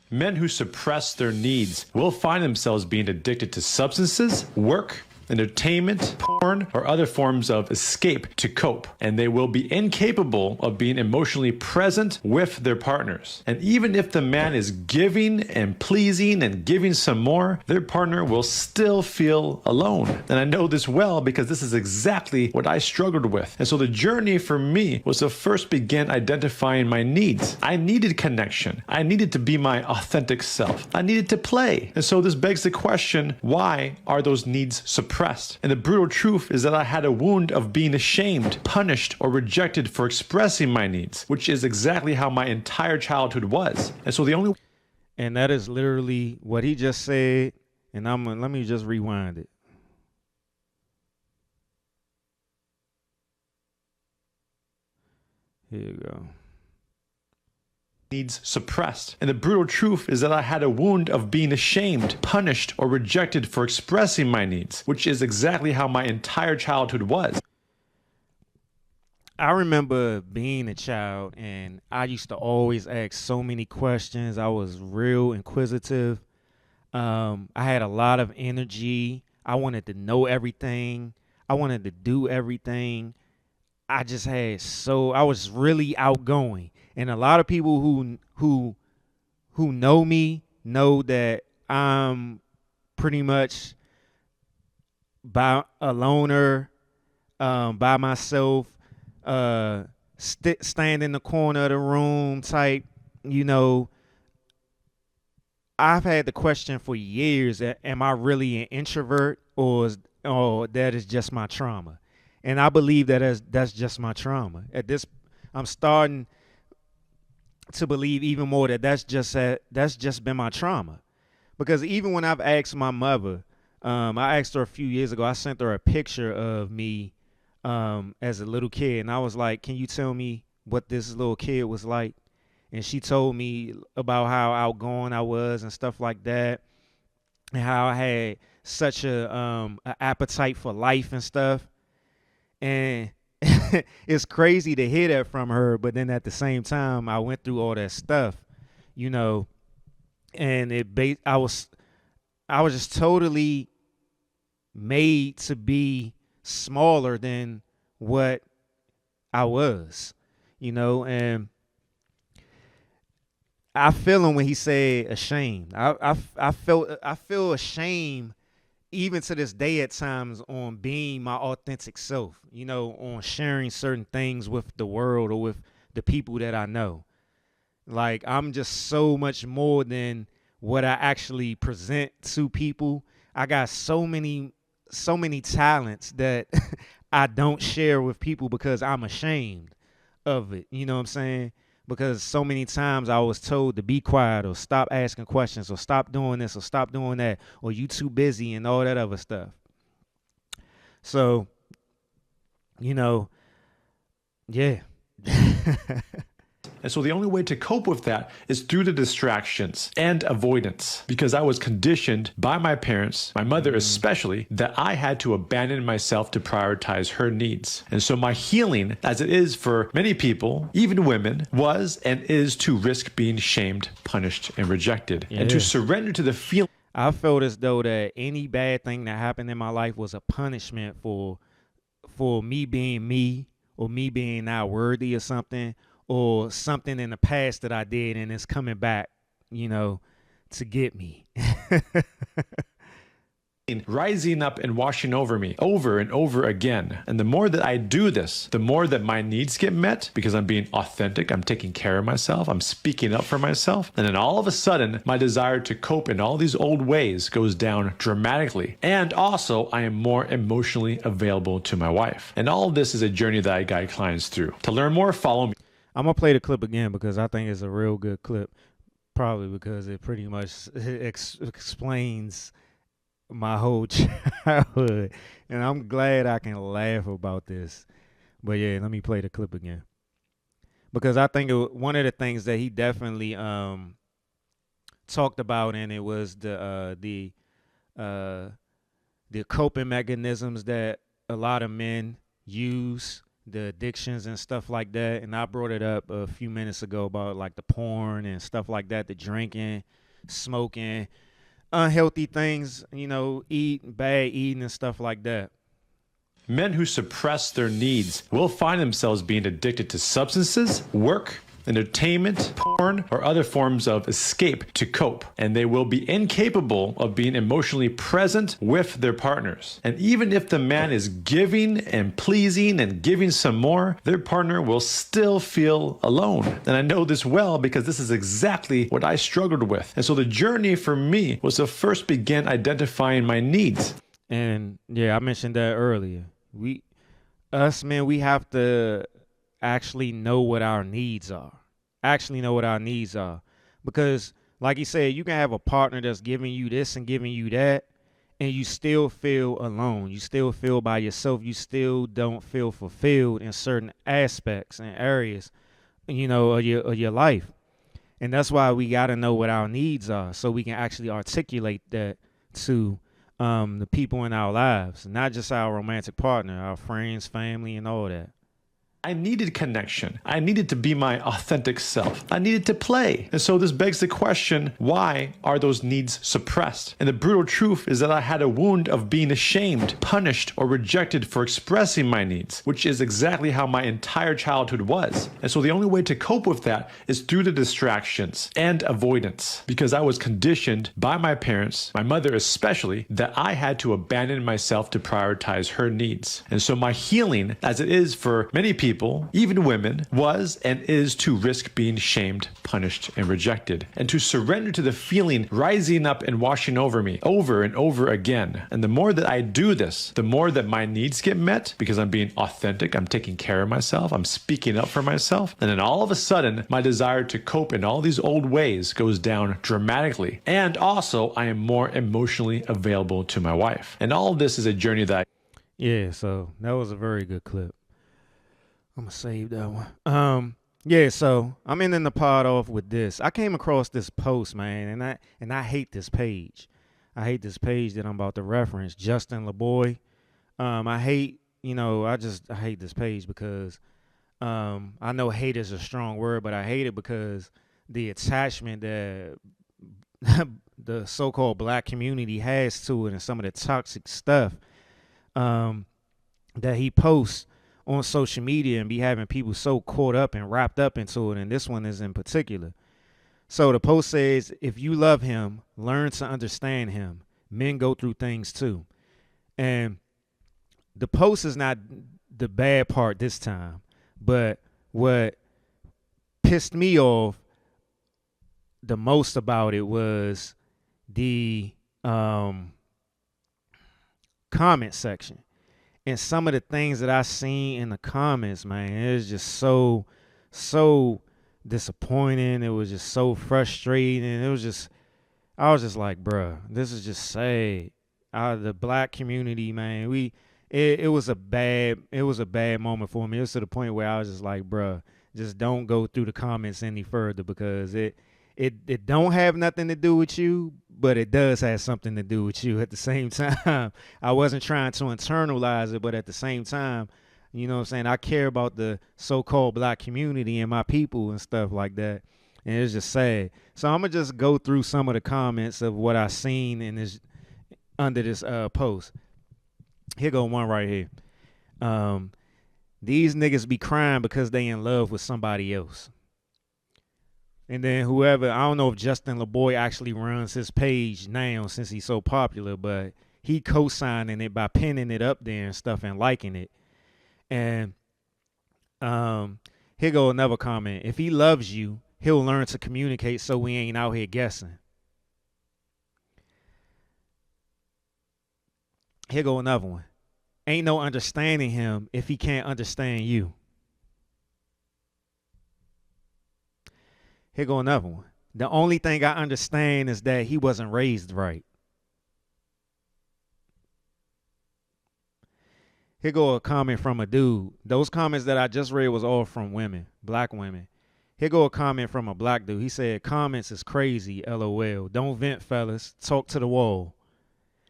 S11: Men who suppress their needs will find themselves being addicted to substances, work, entertainment, porn, or other forms of escape to cope, and they will be incapable of being emotionally present with their partners. And even if the man is giving and pleasing and giving some more, their partner will still feel alone. And I know this well because this is exactly what I struggled with. And so the journey for me was to first begin identifying my needs. I needed connection. I needed to be my authentic self. I needed to play. And so this begs the question, why are those needs suppressed? And the brutal truth is that I had a wound of being ashamed, punished, or rejected for expressing my needs, which is exactly how my entire childhood was. And so
S1: and that is literally what he just said. And let me just rewind it. Here you go.
S11: Needs suppressed. And the brutal truth is that I had a wound of being ashamed, punished, or rejected for expressing my needs, which is exactly how my entire childhood was.
S1: I remember being a child, and I used to always ask so many questions. I was real inquisitive. I had a lot of energy. I wanted to know everything. I wanted to do everything. I was really outgoing. And a lot of people who know me know that I'm pretty much a loner, by myself, stand in the corner of the room type. You know, I've had the question for years: am I really an introvert, or that is just my trauma? And I believe that that's just my trauma. I'm starting to believe even more that that's just been my trauma. Because even when I've asked my mother, I asked her a few years ago, I sent her a picture of me as a little kid, and I was like, can you tell me what this little kid was like? And she told me about how outgoing I was and stuff like that, and how I had such a appetite for life and stuff. And it's crazy to hear that from her, but then at the same time, I went through all that stuff, you know, and I was just totally made to be smaller than what I was, you know. And I feel him when he said ashamed. I feel ashamed even to this day at times on being my authentic self, you know, on sharing certain things with the world or with the people that I know. Like, I'm just so much more than what I actually present to people. I got so many talents that I don't share with people because I'm ashamed of it. You know what I'm saying? Because so many times I was told to be quiet or stop asking questions or stop doing this or stop doing that or you too busy and all that other stuff. So, you know, yeah.
S11: And so the only way to cope with that is through the distractions and avoidance, because I was conditioned by my parents, my mother especially, that I had to abandon myself to prioritize her needs. And so my healing, as it is for many people, even women, was and is to risk being shamed, punished, and rejected, and to surrender to the feeling.
S1: I felt as though that any bad thing that happened in my life was a punishment for me being me, or me being not worthy of something, or something in the past that I did and it's coming back, to get me.
S11: Rising up and washing over me over and over again. And the more that I do this, the more that my needs get met, because I'm being authentic, I'm taking care of myself, I'm speaking up for myself. And then all of a sudden, my desire to cope in all these old ways goes down dramatically. And also, I am more emotionally available to my wife. And all of this is a journey that I guide clients through. To learn more, follow me.
S1: I'm going to play the clip again because I think it's a real good clip. Probably because it pretty much explains my whole childhood, and I'm glad I can laugh about this. But yeah, let me play the clip again, because I think one of the things that he definitely talked about, and it was the coping mechanisms that a lot of men use, the addictions and stuff like that. And I brought it up a few minutes ago about like the porn and stuff like that, the drinking, smoking, unhealthy things, bad eating and stuff like that.
S11: Men who suppress their needs will find themselves being addicted to substances, work, entertainment, porn, or other forms of escape to cope, and they will be incapable of being emotionally present with their partners. And even if the man is giving and pleasing and giving some more, their partner will still feel alone. And I know this well because this is exactly what I struggled with. And so the journey for me was to first begin identifying my needs.
S1: And yeah, I mentioned that earlier. Us men, we have to actually know what our needs are. Because like you said, you can have a partner that's giving you this and giving you that, and you still feel alone. You still feel by yourself. You still don't feel fulfilled in certain aspects and areas, of your life. And that's why we got to know what our needs are, so we can actually articulate that to the people in our lives, not just our romantic partner, our friends, family, and all that.
S11: I needed connection. I needed to be my authentic self. I needed to play. And so this begs the question, why are those needs suppressed? And the brutal truth is that I had a wound of being ashamed, punished, or rejected for expressing my needs, which is exactly how my entire childhood was. And so the only way to cope with that is through the distractions and avoidance, because I was conditioned by my parents, my mother especially, that I had to abandon myself to prioritize her needs. And so my healing, as it is for many people, even women, was and is to risk being shamed, punished, and rejected, and to surrender to the feeling rising up and washing over me over and over again. And the more that I do this, the more that my needs get met, because I'm being authentic, I'm taking care of myself, I'm speaking up for myself. And then all of a sudden, my desire to cope in all these old ways goes down dramatically. And also, I am more emotionally available to my wife. And all of this is a journey that
S1: Yeah, so that was a very good clip. I'm gonna save that one. Yeah, so I'm ending the pod off with this. I came across this post, man, and I hate this page. I hate this page that I'm about to reference, Justin LeBoy. I hate this page because I know hate is a strong word, but I hate it because the attachment that the so-called black community has to it, and some of the toxic stuff that he posts on social media, and be having people so caught up and wrapped up into it. And this one is in particular. So the post says, if you love him, learn to understand him. Men go through things too. And the post is not the bad part this time, but what pissed me off the most about it was the comment section. And some of the things that I seen in the comments, man, it was just so disappointing. It was just so frustrating. I was just like, bruh, this is just sad. The black community, man, it was a bad moment for me. It was to the point where I was just like, bruh, just don't go through the comments any further because it don't have nothing to do with you, but it does have something to do with you at the same time. I wasn't trying to internalize it, but at the same time, you know what I'm saying, I care about the so-called black community and my people and stuff like that. And it's just sad. So I'm gonna just go through some of the comments of what I seen in this under this post. Here go one right here. These niggas be crying because they in love with somebody else. And then whoever, I don't know if Justin LeBoy actually runs his page now since he's so popular, but he co-signing it by pinning it up there and stuff and liking it. And here go another comment. If he loves you, he'll learn to communicate so we ain't out here guessing. Here go another one. Ain't no understanding him if he can't understand you. Here go another one. The only thing I understand is that he wasn't raised right. Here go a comment from a dude. Those comments that I just read was all from women, black women. Here go a comment from a black dude. He said, comments is crazy, LOL. Don't vent, fellas. Talk to the wall.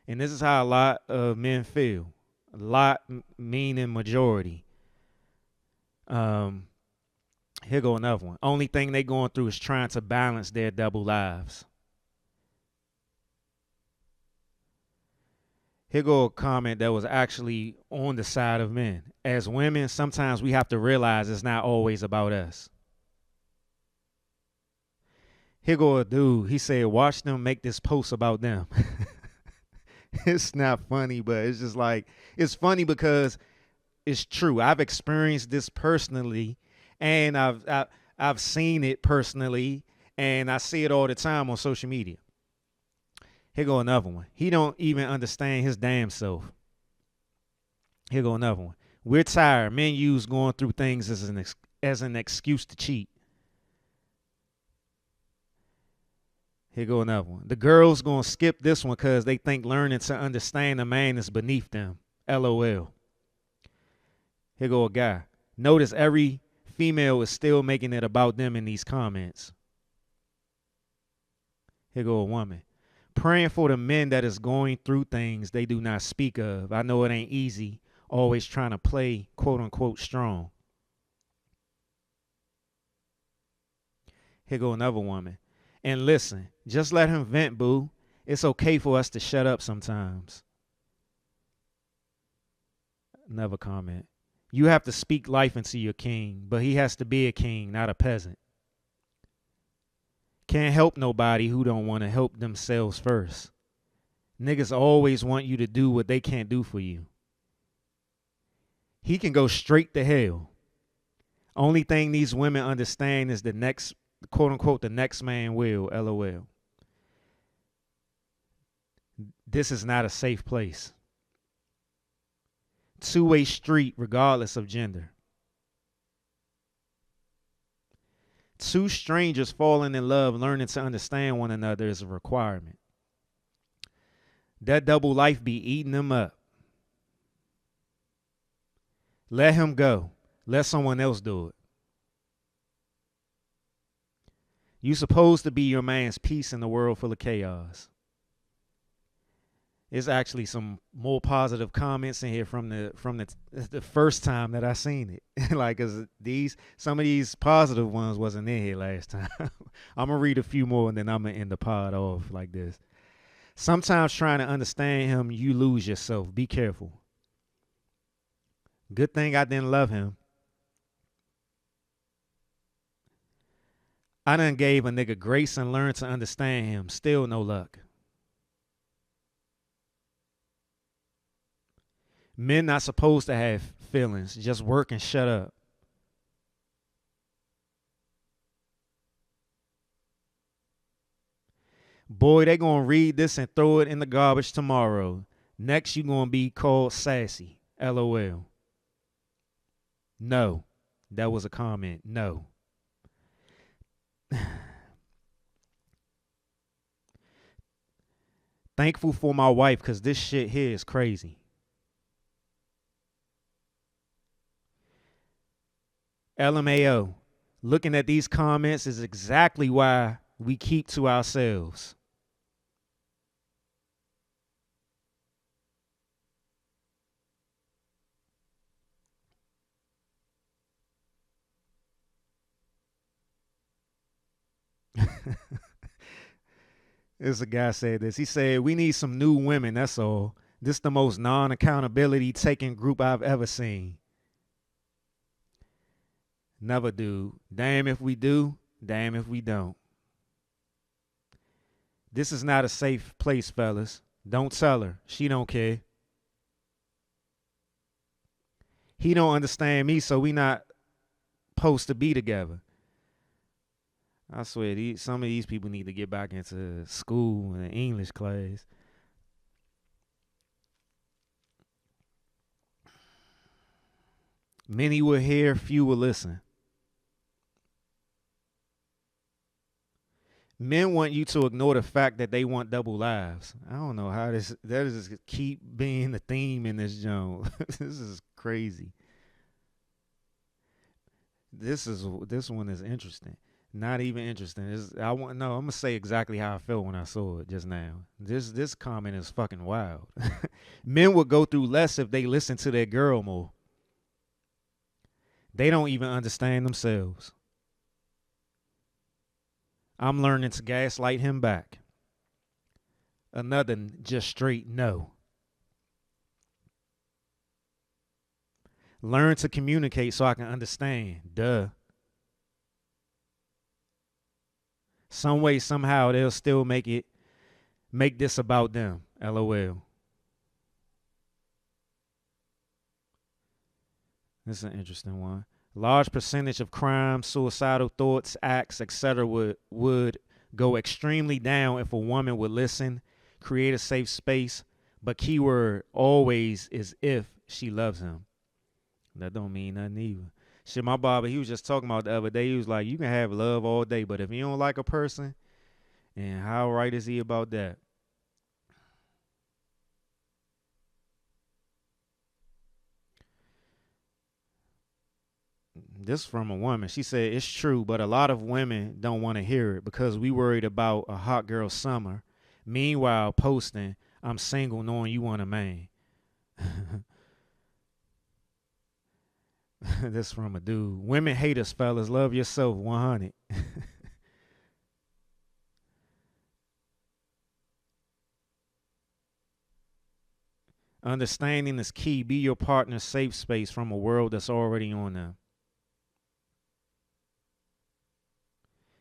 S1: And this is how a lot of men feel. A lot meaning majority. Here go another one. Only thing they going through is trying to balance their double lives. Here go a comment that was actually on the side of men. As women, sometimes we have to realize it's not always about us. Here go a dude. He said, watch them make this post about them. It's not funny, but it's just like, it's funny because it's true. I've experienced this personally, and I've seen it personally, and I see it all the time on social media. Here go another one. He don't even understand his damn self. Here go another one. We're tired. Men use going through things as an excuse to cheat. Here go another one. The girls gonna skip this one because they think learning to understand a man is beneath them. LOL. Here go a guy. Notice every female is still making it about them in these comments. Here go a woman. Praying for the men that is going through things they do not speak of. I know it ain't easy, always trying to play quote unquote strong. Here go another woman. And listen, just let him vent, boo. It's okay for us to shut up sometimes. Another comment. You have to speak life into your king, but he has to be a king, not a peasant. Can't help nobody who don't want to help themselves first. Niggas always want you to do what they can't do for you. He can go straight to hell. Only thing these women understand is the next, quote unquote, the next man will, LOL. This is not a safe place. Two-way street regardless of gender. Two strangers falling in love, learning to understand one another is a requirement. That double life be eating them up. Let him go. Let someone else do it. You supposed to be your man's peace in a world full of chaos. There's actually some more positive comments in here from the first time that I seen it. Like, cause some of these positive ones wasn't in here last time. I'm gonna read a few more and then I'm gonna end the pod off like this. Sometimes trying to understand him, you lose yourself. Be careful. Good thing I didn't love him. I done gave a nigga grace and learned to understand him. Still no luck. Men not supposed to have feelings. Just work and shut up. Boy, they gonna read this and throw it in the garbage tomorrow. Next, you gonna be called sassy. LOL. No. That was a comment. No. Thankful for my wife because this shit here is crazy. LMAO. Looking at these comments is exactly why we keep to ourselves. There's a guy said this. He said, we need some new women, that's all. This the most non-accountability taking group I've ever seen. Never do. Damn if we do, damn if we don't. This is not a safe place, fellas. Don't tell her. She don't care. He don't understand me, so we not supposed to be together. I swear, some of these people need to get back into school and English class. Many will hear, few will listen. Men want you to ignore the fact that they want double lives. I don't know how that is keep being the theme in this joint. This is crazy. This one is interesting. Not even interesting. I'm gonna say exactly how I felt when I saw it just now. This comment is fucking wild. Men would go through less if they listen to their girl more. They don't even understand themselves. I'm learning to gaslight him back. Another just straight no. Learn to communicate so I can understand. Duh. Some way, somehow, they'll still make this about them. LOL. This is an interesting one. Large percentage of crimes, suicidal thoughts, acts, etc. would go extremely down if a woman would listen, create a safe space, but keyword always is if she loves him. That don't mean nothing either. Shit, my barber, he was just talking about the other day. He was like, you can have love all day, but if you don't like a person, and how right is he about that? This from a woman. She said, it's true, but a lot of women don't want to hear it because we worried about a hot girl summer. Meanwhile, posting, I'm single knowing you want a man. This from a dude. Women hate us, fellas. Love yourself, 100. Understanding is key. Be your partner's safe space from a world that's already on them.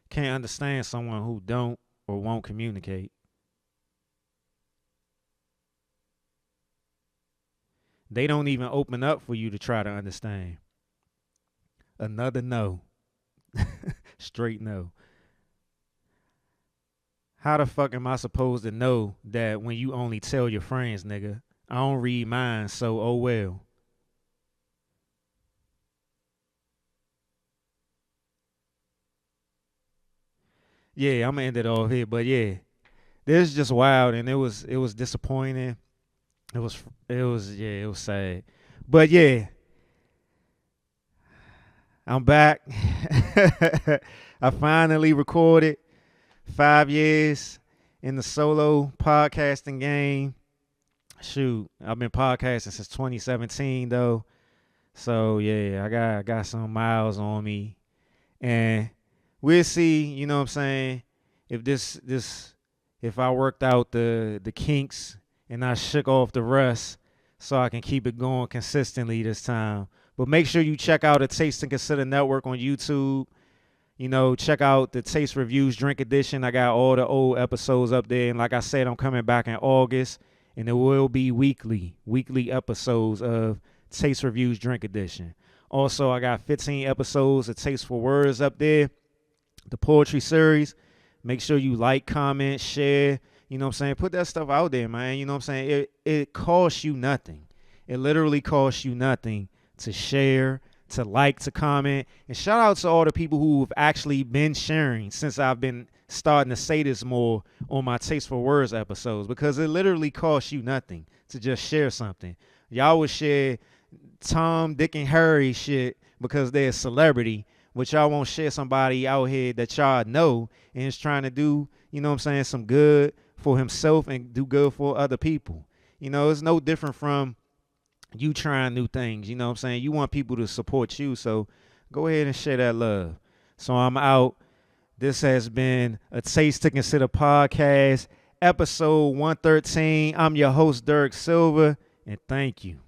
S1: Can't understand someone who don't or won't communicate. They don't even open up for you to try to understand. Another no. Straight no. How the fuck am I supposed to know that when you only tell your friends, nigga? I don't read mine, so oh well. Yeah, I'm gonna end it off here, but yeah, this is just wild, and it was disappointing. It was sad, but yeah, I'm back. I finally recorded 5 years in the solo podcasting game. Shoot, I've been podcasting since 2017 though, so yeah, I got some miles on me, and we'll see, you know what I'm saying, if I worked out the kinks and I shook off the rust so I can keep it going consistently this time. But make sure you check out the Taste and Consider Network on YouTube. You know, check out the Taste Reviews Drink Edition. I got all the old episodes up there. And like I said, I'm coming back in August. And it will be weekly episodes of Taste Reviews Drink Edition. Also, I got 15 episodes of Tasteful Words up there, the poetry series. Make sure you like, comment, share. You know what I'm saying? Put that stuff out there, man. You know what I'm saying? It costs you nothing. It literally costs you nothing to share, to like, to comment. And shout out to all the people who have actually been sharing since I've been starting to say this more on my Tasteful Words episodes, because it literally costs you nothing to just share something. Y'all would share Tom, Dick, and Harry shit because they're a celebrity, but y'all won't share somebody out here that y'all know and is trying to do, you know what I'm saying, some good for himself and do good for other people. You know, it's no different from you trying new things. You know what I'm saying? You want people to support you, so go ahead and share that love. So I'm out. This has been a Taste to Consider podcast, episode 113. I'm your host, Derek Silver, and thank you.